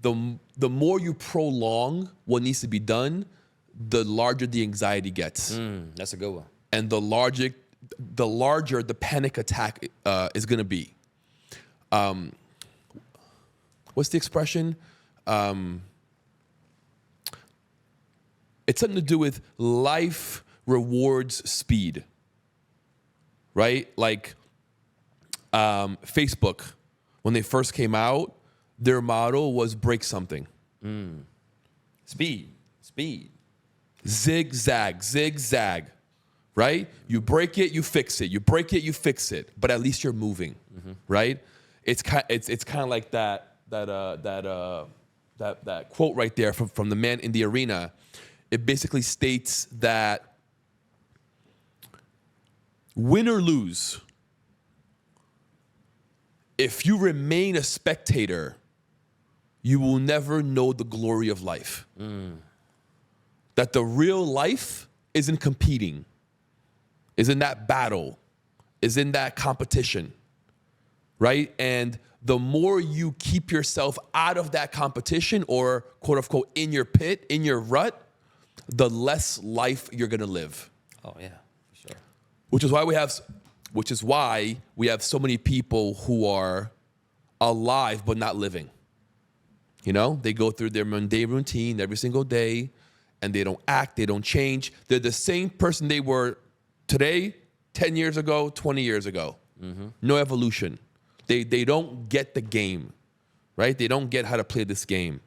the more you prolong what needs to be done, the larger the anxiety gets. That's a good one. And the larger the panic attack is going to be. What's the expression? It's something to do with life rewards speed, right? Like Facebook, when they first came out, their model was break something. Speed. Zigzag, right? You break it, you fix it. You break it, you fix it. But at least you're moving, right? It's kind of like that quote right there from the man in the arena. It basically states that win or lose, if you remain a spectator, you will never know the glory of life. That the real life isn't competing, is in that battle, is in that competition, right? And the more you keep yourself out of that competition, or quote unquote in your pit, in your rut, the less life you're gonna live. Oh yeah, for sure. Which is why we have so many people who are alive but not living. They go through their mundane routine every single day, and they don't act, they don't change. They're the same person they were today, 10 years ago, 20 years ago. No evolution. They don't get the game, right? They don't get how to play this game.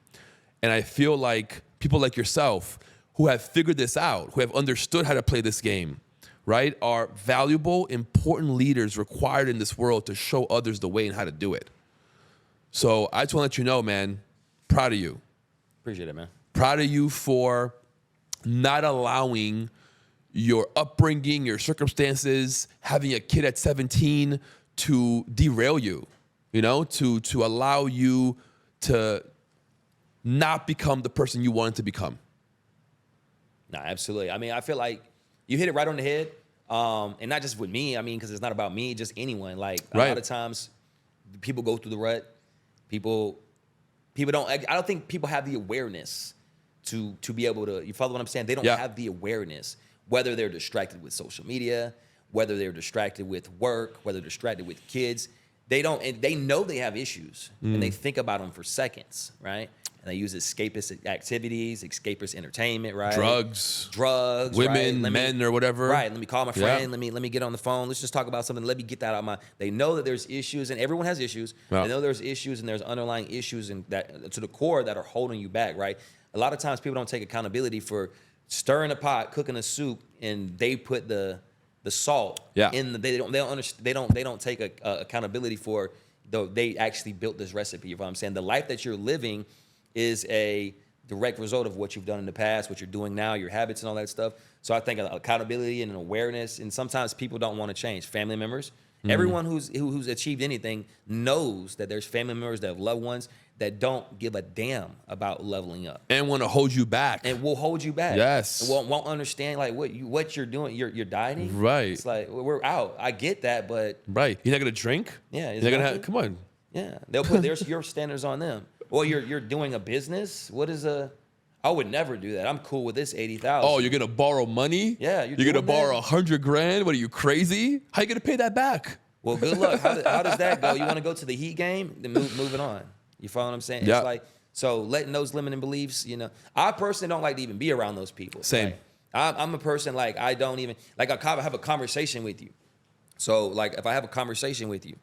And I feel like people like yourself who have figured this out, who have understood how to play this game, right, are valuable, important leaders required in this world to show others the way and how to do it. So I just want to let you know, man, proud of you. Appreciate it, man. Proud of you for not allowing your upbringing, your circumstances, having a kid at 17 to derail you, to allow you to not become the person you wanted to become. No, absolutely. I mean, I feel like you hit it right on the head. And not just with me, because it's not about me, just anyone. Like, a lot of times, people go through the rut. People don't, I don't think people have the awareness to be able to, you follow what I'm saying? They don't have the awareness, whether they're distracted with social media, whether they're distracted with work, whether they're distracted with kids. They know they have issues, and they think about them for seconds, right? And they use escapist activities, escapist entertainment, right? Drugs, women, right? Men, or whatever. Right. Let me call my friend. Let me get on the phone. Let's just talk about something. Let me get that out of my. They know that there's issues, and everyone has issues. Yeah. They know there's issues, and there's underlying issues, and that to the core that are holding you back, right? A lot of times people don't take accountability for stirring a pot, cooking a soup, and they put the salt in the. They don't take accountability for though they actually built this recipe. You know what I'm saying? The life that you're living is a direct result of what you've done in the past, what you're doing now, your habits and all that stuff. So I think accountability and awareness, and sometimes people don't want to change. Family members, everyone who's achieved anything knows that there's family members that have loved ones that don't give a damn about leveling up and want to hold you back, and will hold you back. Yes, and won't understand like what you're doing. You're dieting, right? It's like we're out. I get that, but right, you're not gonna drink. Yeah, you're not gonna have. Come on. Yeah, they'll put your standards on them. Or you're doing a business. What is a? I would never do that. I'm cool with this 80,000. Oh, you're gonna borrow money? Yeah, you're gonna borrow 100 grand. What are you, crazy? How you gonna pay that back? Well, good luck. How does that go? You want to go to the Heat game? Then move it on. You follow what I'm saying? Yeah. It's like, so letting those limiting beliefs, I personally don't like to even be around those people. Same. Like, I'm a person like I don't even like I have a conversation with you. So like if I have a conversation with you,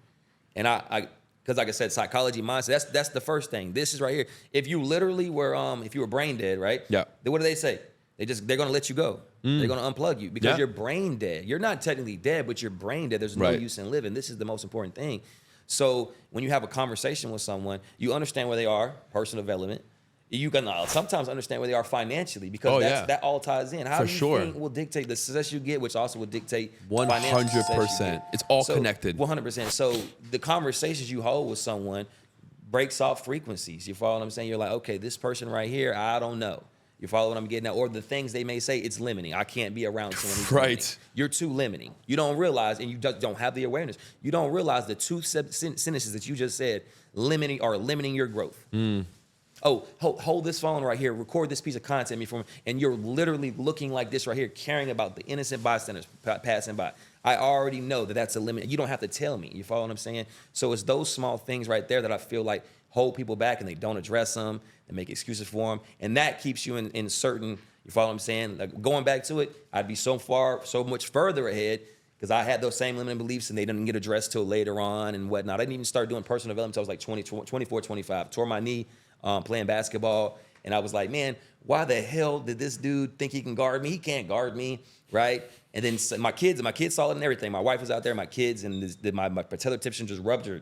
and I because like I said, psychology, mindset, that's the first thing. This is right here. If you literally were if you were brain dead, right? Yeah. Then what do they say? They're gonna let you go. They're gonna unplug you because you're brain dead. You're not technically dead, but you're brain dead. There's no use in living. This is the most important thing. So when you have a conversation with someone, you understand where they are, personal development. You can sometimes understand where they are financially because that all ties in. How do you think will dictate the success you get, which also will dictate 100%. It's all connected. 100%. So the conversations you hold with someone breaks off frequencies. You follow what I'm saying? You're like, okay, this person right here, I don't know. You follow what I'm getting at? Or the things they may say, it's limiting. I can't be around someone who's limiting. You're too limiting. You don't realize, and you just don't have the awareness. You don't realize the two sentences that you just said limiting your growth. Oh, hold this phone right here, record this piece of content before me, and you're literally looking like this right here, caring about the innocent bystanders passing by. I already know that that's a limit. You don't have to tell me. You follow what I'm saying? So it's those small things right there that I feel like hold people back and they don't address them and make excuses for them. And that keeps you in certain, you follow what I'm saying? Like going back to it, I'd be so much further ahead because I had those same limiting beliefs and they didn't get addressed till later on and whatnot. I didn't even start doing personal development until I was like 24, 25. Tore my knee playing basketball. And I was like, man, why the hell did this dude think he can guard me? He can't guard me, right? And then my kids saw it and everything. My wife was out there, my kids, and my patellar tendon just ruptured.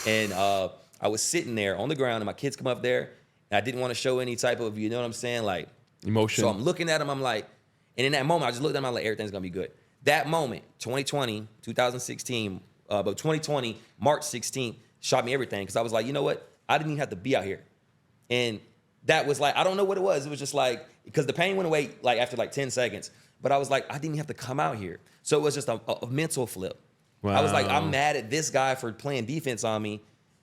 And I was sitting there on the ground, and my kids come up there, and I didn't want to show any type of, you know what I'm saying, like emotion. So I'm looking at them, I'm like, and in that moment, I just looked at them, I'm like, everything's gonna be good. That moment, 2016, but 2020, March 16th, shot me everything because I was like, you know what? I didn't even have to be out here. And that was like, I don't know what it was. It was just like, because the pain went away like after like 10 seconds. But I was like, I didn't even have to come out here. So it was just a mental flip. Wow. I was like, I'm mad at this guy for playing defense on me,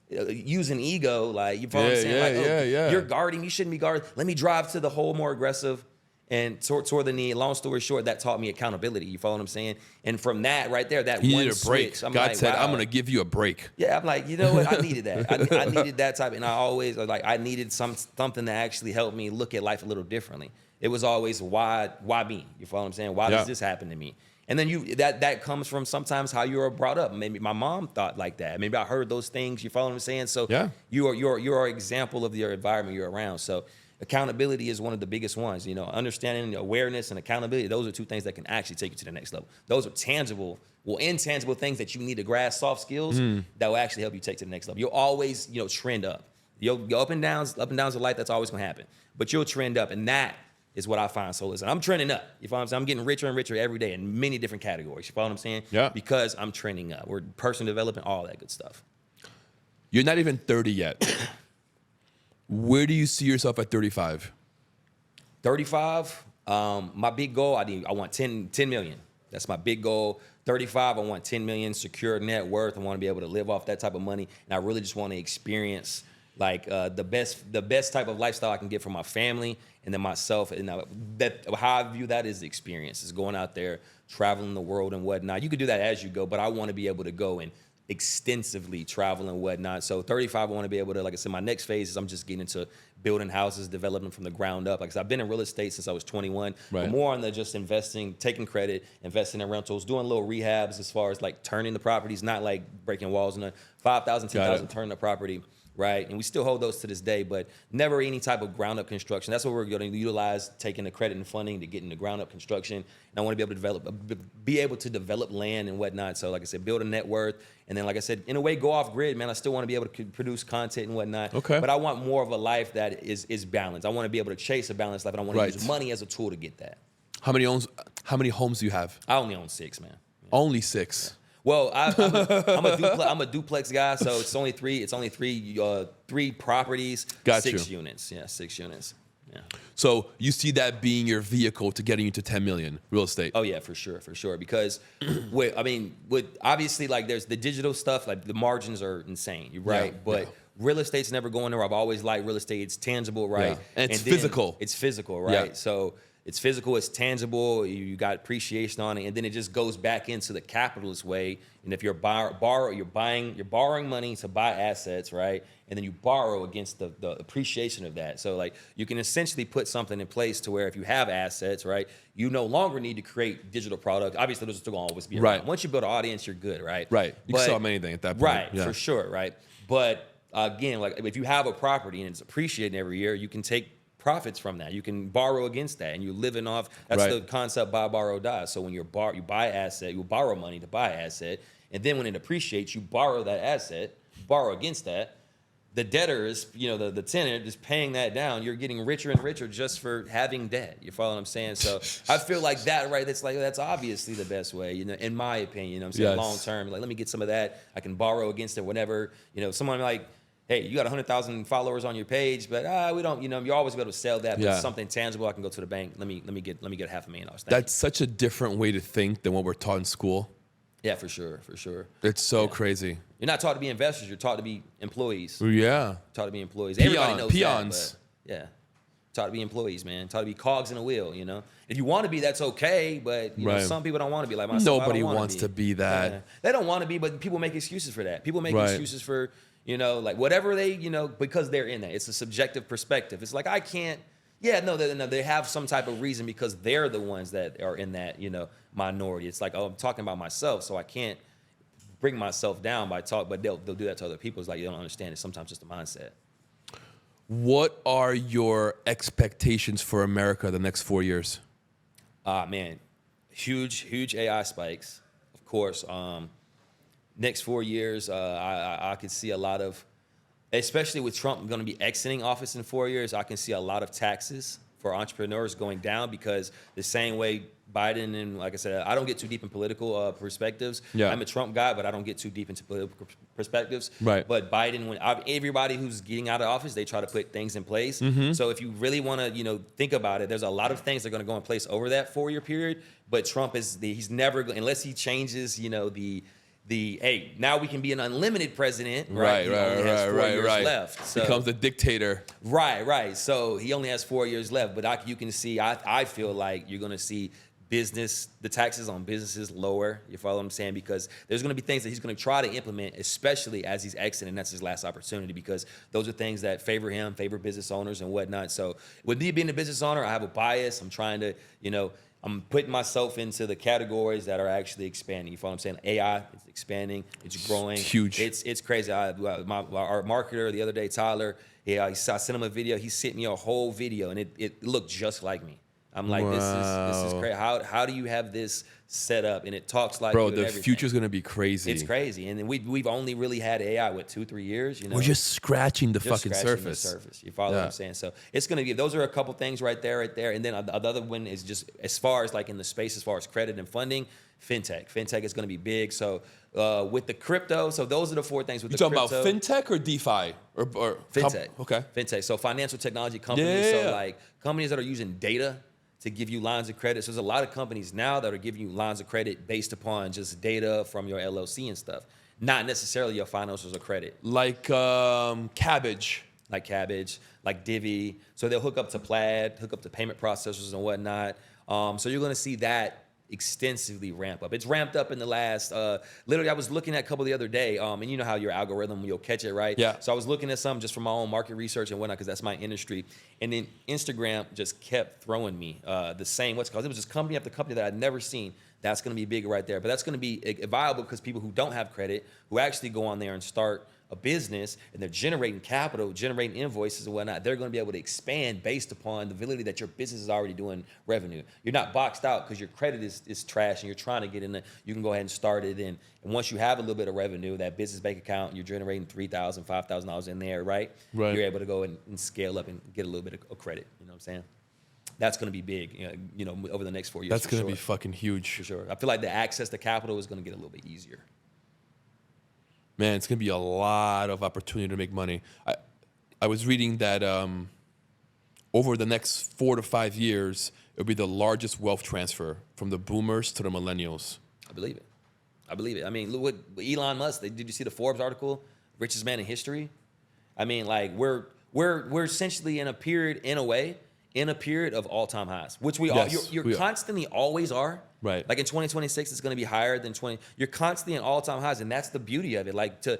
using ego. Like, you know what I'm saying? You're guarding, you shouldn't be guarding. Let me drive to the hole more aggressive and toward the knee. Long story short, that taught me accountability. You follow what I'm saying? And from that right there, that you one needed a break. switch, God said, I'm going to give you a break. Yeah, I'm like, you know what? I needed that. I needed that type. And I always, like, I needed something that actually helped me look at life a little differently. It was always, why me? You follow what I'm saying? Why does this happen to me? And then that comes from sometimes how you were brought up. Maybe my mom thought like that. Maybe I heard those things. You follow what I'm saying? So you're an example of your environment you're around. So accountability is one of the biggest ones. You know, understanding, awareness, and accountability. Those are two things that can actually take you to the next level. Those are tangible, intangible things that you need to grasp, soft skills that will actually help you take to the next level. You'll always, trend up. You'll go up and downs of life. That's always gonna happen. But you'll trend up, and that is what I find solace. And I'm trending up. You follow what I'm saying? I'm getting richer and richer every day in many different categories. You follow what I'm saying? Yeah. Because I'm trending up. We're personal development, all that good stuff. You're not even 30 yet. Where do you see yourself at 35? 35, my big goal, I want 10 million. That's my big goal. 35, I want 10 million secure net worth. I want to be able to live off that type of money. And I really just want to experience like the best type of lifestyle I can get for my family and then myself. And how I view that is the experience. Is going out there, traveling the world and whatnot. You could do that as you go, but I want to be able to go and extensively travel and whatnot. So 35, I want to be able to, like I said, my next phase is I'm just getting into building houses, developing from the ground up. Like I said, I've been in real estate since I was 21, but more on the just investing, taking credit, investing in rentals, doing little rehabs as far as like turning the properties, not like breaking walls and 5,000, 10,000, turning the property. right? And we still hold those to this day, but never any type of ground up construction. That's what we're going to utilize, taking the credit and funding to get into ground up construction. And I want to be able to develop land and whatnot. So like I said, build a net worth. And then, like I said, in a way, go off grid, man. I still want to be able to produce content and whatnot. Okay. But I want more of a life that is balanced. I want to be able to chase a balanced life, and I want to use money as a tool to get that. How many homes do you have? I only own 6, man. Yeah. Only 6. Yeah. Well, I'm a duplex guy, so it's only three. It's only three properties, Got 6 you. units. Yeah, 6 units. Yeah. So you see that being your vehicle to getting you to 10 million real estate? Oh yeah, for sure. Because with obviously, like, there's the digital stuff, like the margins are insane, right? But real estate's never going there. I've always liked real estate. It's tangible, right? Yeah. And it's physical. It's physical, right? Yeah. So it's physical, it's tangible, you got appreciation on it, and then it just goes back into the capitalist way. And if you're borrowing money to buy assets, right? And then you borrow against the appreciation of that. So like you can essentially put something in place to where if you have assets, right, you no longer need to create digital product. Obviously, those are still gonna always be around. Right. Once you build an audience, you're good, right? Right. You can sell anything at that point. Right, for sure, right? But again, like if you have a property and it's appreciating every year, you can take profits from that. You can borrow against that, and you're living off. That's the concept: buy, borrow, die. So when you buy asset, you borrow money to buy asset, and then when it appreciates, you borrow that asset, borrow against that. The debtor is, the tenant is paying that down. You're getting richer and richer just for having debt. You follow what I'm saying? So I feel like that, right? That's obviously the best way, in my opinion. You know what I'm saying? Yes. Long term, like let me get some of that. I can borrow against it whenever. Someone like, hey, you got 100,000 followers on your page, but we don't. You're always able to sell that. But something tangible, I can go to the bank. Let me get $500,000. That's such a different way to think than what we're taught in school. Yeah, for sure. It's so crazy. You're not taught to be investors. You're taught to be employees. Yeah. Taught to be employees. Everybody knows peons. that, but yeah. Taught to be employees, man. Taught to be cogs in a wheel, If you want to be, that's okay, but some people don't want to be like myself. Nobody wants to be that. Yeah. They don't want to be, but people make excuses for that. People make excuses for, like whatever they, because they're in that. It's a subjective perspective. It's like, I can't. Yeah, no, they have some type of reason because they're the ones that are in that, minority. It's like, I'm talking about myself, so I can't bring myself down by talk, but they'll do that to other people. It's like, you don't understand. It's sometimes just a mindset. What are your expectations for America the next 4 years? Man, huge AI spikes, of course. Next 4 years, I could see a lot of, especially with Trump going to be exiting office in 4 years, I can see a lot of taxes for entrepreneurs going down because the same way Biden and, like I said, I don't get too deep in political perspectives. Yeah. I'm a Trump guy, but I don't get too deep into political perspectives. Right. But Biden, everybody who's getting out of office, they try to put things in place. Mm-hmm. So if you really want to, think about it, there's a lot of things that are going to go in place over that 4 year period. But Trump he's never, unless he changes, hey, now we can be an unlimited president, right? He only has 4 years left. So, becomes a dictator. Right. So he only has 4 years left. But you can see, I feel like you're going to see the taxes on businesses lower. You follow what I'm saying? Because there's going to be things that he's going to try to implement, especially as he's exiting. That's his last opportunity because those are things that favor him, favor business owners and whatnot. So with me being a business owner, I have a bias. I'm trying to, I'm putting myself into the categories that are actually expanding. You follow what I'm saying? AI, it's expanding, it's growing. It's huge. It's crazy. Our marketer the other day, Tyler, I sent him a video. He sent me a whole video, and it looked just like me. I'm like, this is crazy. How do you have this set up? And it talks like bro, the future's gonna be crazy. It's crazy, and then we've only really had AI 2-3 years. We're just scratching the fucking surface. The surface. You follow what I'm saying? So it's gonna be. Those are a couple things right there, and then the other one is just as far as like in the space as far as credit and funding. Fintech. Fintech is going to be big. So with the crypto, so those are the 4 things. With you the talking crypto, about fintech or DeFi or fintech? Okay, fintech. So financial technology companies. So like companies that are using data to give you lines of credit. So there's a lot of companies now that are giving you lines of credit based upon just data from your LLC and stuff, not necessarily your financials or credit. Like Cabbage. Like Divvy. So they'll hook up to Plaid, hook up to payment processors and whatnot. So you're going to see that extensively ramp up. It's ramped up in the last, literally I was looking at a couple the other day, and you know how your algorithm, you'll catch it, right? Yeah. So I was looking at some just from my own market research and whatnot, because that's my industry. And then Instagram just kept throwing me the same, it was just company after company that I'd never seen. That's going to be big right there. But that's going to be viable because people who don't have credit, who actually go on there and start a business and they're generating capital, generating invoices and whatnot, they're going to be able to expand based upon the validity that your business is already doing revenue. You're not boxed out because your credit is trash and you're trying to get in it. You can go ahead and start it in. And once you have a little bit of revenue, that business bank account, you're generating $3,000, $5,000 in there, right? You're able to go and scale up and get a little bit of credit. You know what I'm saying? That's going to be big, over the next 4 years. That's going to be fucking huge. For sure. I feel like the access to capital is going to get a little bit easier. Man, it's going to be a lot of opportunity to make money. I was reading that over the next 4 to 5 years, it'll be the largest wealth transfer from the boomers to the millennials. I believe it. I mean, look what Elon Musk, did you see the Forbes article, richest man in history? I mean, like we're essentially in a period of all-time highs, which we all, you're constantly always are. Right. Like in 2026, it's going to be higher than 20. You're constantly in all-time highs, and that's the beauty of it. Like to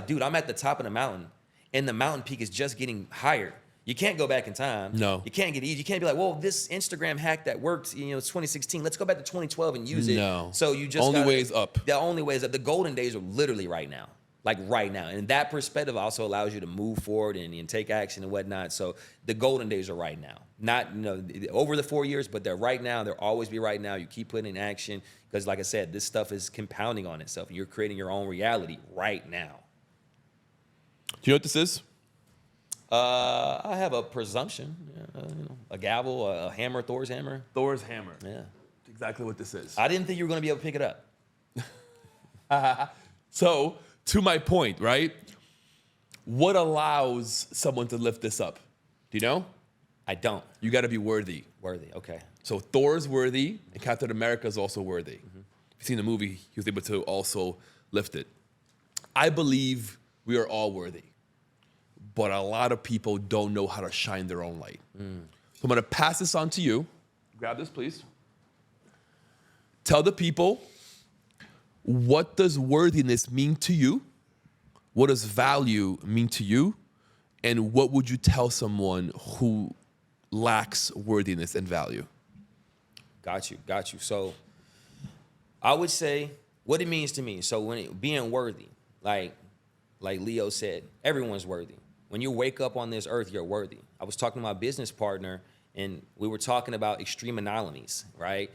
dude, I'm at the top of the mountain, and the mountain peak is just getting higher. You can't go back in time. No. You can't get easy. You can't be like, well, this Instagram hack that worked, it's 2016. Let's go back to 2012 and use it. No. So you just only way is up. The only way is up. The golden days are literally right now. Like right now. And that perspective also allows you to move forward and take action and whatnot. So the golden days are right now. Not, over the 4 years, but they're right now. They'll always be right now. You keep putting in action because, like I said, this stuff is compounding on itself. And you're creating your own reality right now. Do you know what this is? I have a presumption. A gavel, a hammer, Thor's hammer. Thor's hammer. Yeah. That's exactly what this is. I didn't think you were going to be able to pick it up. So, to my point, right? What allows someone to lift this up? Do you know? I don't. You got to be worthy. Worthy, okay. So Thor's worthy, and Captain America is also worthy. Mm-hmm. If you've seen the movie, he was able to also lift it. I believe we are all worthy, but a lot of people don't know how to shine their own light. So I'm going to pass this on to you. Grab this, please. Tell the people, what does worthiness mean to you? What does value mean to you? And what would you tell someone who lacks worthiness and value? Got you. So I would say what it means to me. So being worthy, like Leo said, everyone's worthy. When you wake up on this earth, you're worthy. I was talking to my business partner, and we were talking about extreme anomalies, right?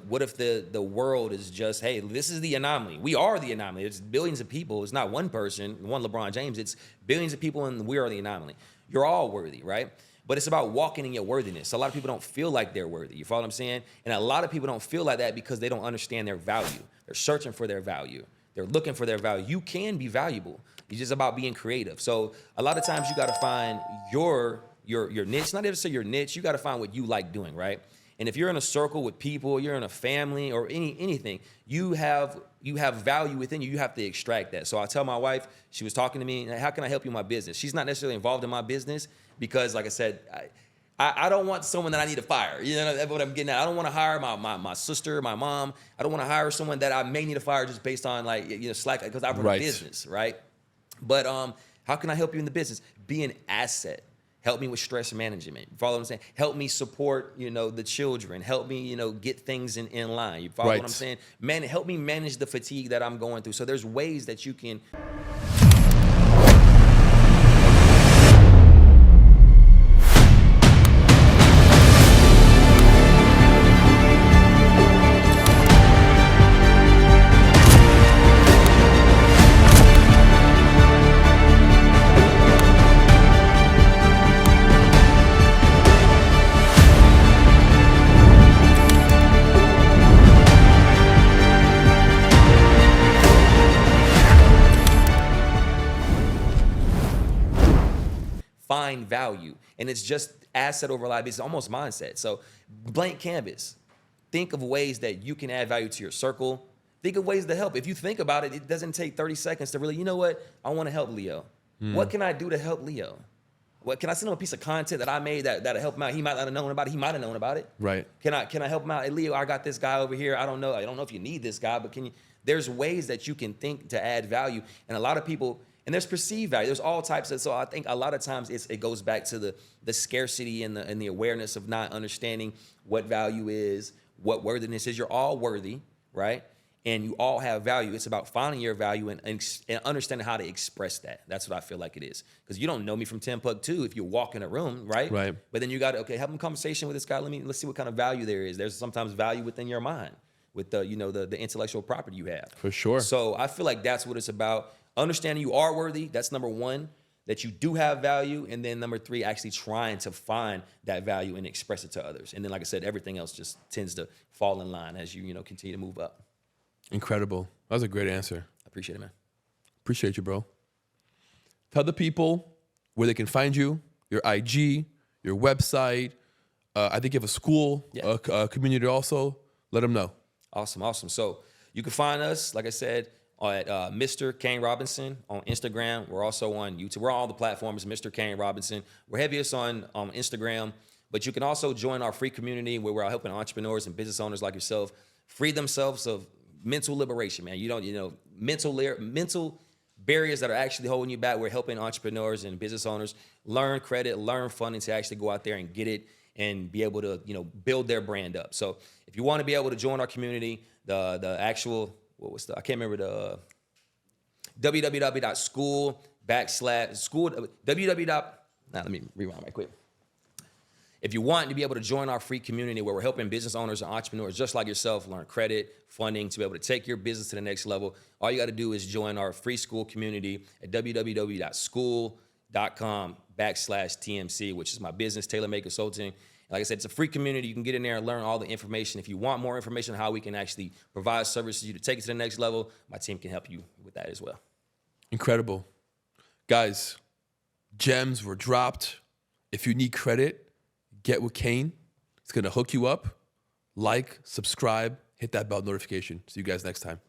What if the world is just, hey, this is the anomaly. We are the anomaly. It's billions of people. It's not one person, one LeBron James. It's billions of people, and we are the anomaly. You're all worthy, right? But it's about walking in your worthiness. A lot of people don't feel like they're worthy. You follow what I'm saying? And a lot of people don't feel like that because they don't understand their value. They're searching for their value. They're looking for their value. You can be valuable. It's just about being creative. So a lot of times you got to find your niche. Not necessarily your niche. You got to find what you like doing, right? And if you're in a circle with people, you're in a family or anything, you have value within you. You have to extract that. So I tell my wife, she was talking to me, how can I help you in my business? She's not necessarily involved in my business because, like I said, I don't want someone that I need to fire. You know, that's what I'm getting at. I don't want to hire my sister, my mom. I don't want to hire someone that I may need to fire just based on slack because I run a business, right? But how can I help you in the business? Be an asset. Help me with stress management. You follow what I'm saying? Help me support, the children. Help me, get things in line. You follow what I'm saying? Help me manage the fatigue that I'm going through. So there's ways that you can. Find value, and it's just asset over liability. It's almost mindset. So blank canvas. Think of ways that you can add value to your circle. Think of ways to help. If you think about it, it doesn't take 30 seconds to really, I want to help Leo. What can I do to help Leo? What can I send him a piece of content that I made that'll help him out? He might not have known about it. He might have known about it. Right. Can I help him out? Hey, Leo, I got this guy over here. I don't know if you need this guy, but can you? There's ways that you can think to add value, and a lot of people. And there's perceived value. There's all types of. So I think a lot of times it goes back to the scarcity and the awareness of not understanding what value is, what worthiness is. You're all worthy, right? And you all have value. It's about finding your value and understanding how to express that. That's what I feel like it is. Because you don't know me from 10 Pug 2 if you walk in a room, right? Right. But then you got to, okay, have a conversation with this guy. Let's see what kind of value there is. There's sometimes value within your mind with the, you know, the intellectual property you have. For sure. So I feel like that's what it's about. Understanding you are worthy. That's number one. That you do have value. And then number three, actually trying to find that value and express it to others. And then, like I said, everything else just tends to fall in line as you continue to move up. Incredible. That was a great answer. I appreciate it, man. Appreciate you, bro. Tell the people where they can find you, your IG, your website. I think you have a school, a community also. Let them know. Awesome. So you can find us, like I said, at Mr. Kayne Robinson on Instagram. We're also on YouTube. We're on all the platforms, Mr. Kayne Robinson. We're heaviest on Instagram, but you can also join our free community where we're helping entrepreneurs and business owners like yourself free themselves of mental liberation, man. Mental barriers that are actually holding you back. We're helping entrepreneurs and business owners learn credit, learn funding to actually go out there and get it and be able to, build their brand up. So if you want to be able to join our community, the actual, I can't remember the www.school. Let me rewind right quick. If you want to be able to join our free community where we're helping business owners and entrepreneurs just like yourself learn credit, funding, to be able to take your business to the next level, all you got to do is join our free school community at www.school.com/TMC, which is my business, tailor-made consulting. Like I said, it's a free community. You can get in there and learn all the information. If you want more information on how we can actually provide services to you to take it to the next level, my team can help you with that as well. Incredible. Guys, gems were dropped. If you need credit, get with Kayne. It's going to hook you up. Like, subscribe, hit that bell notification. See you guys next time.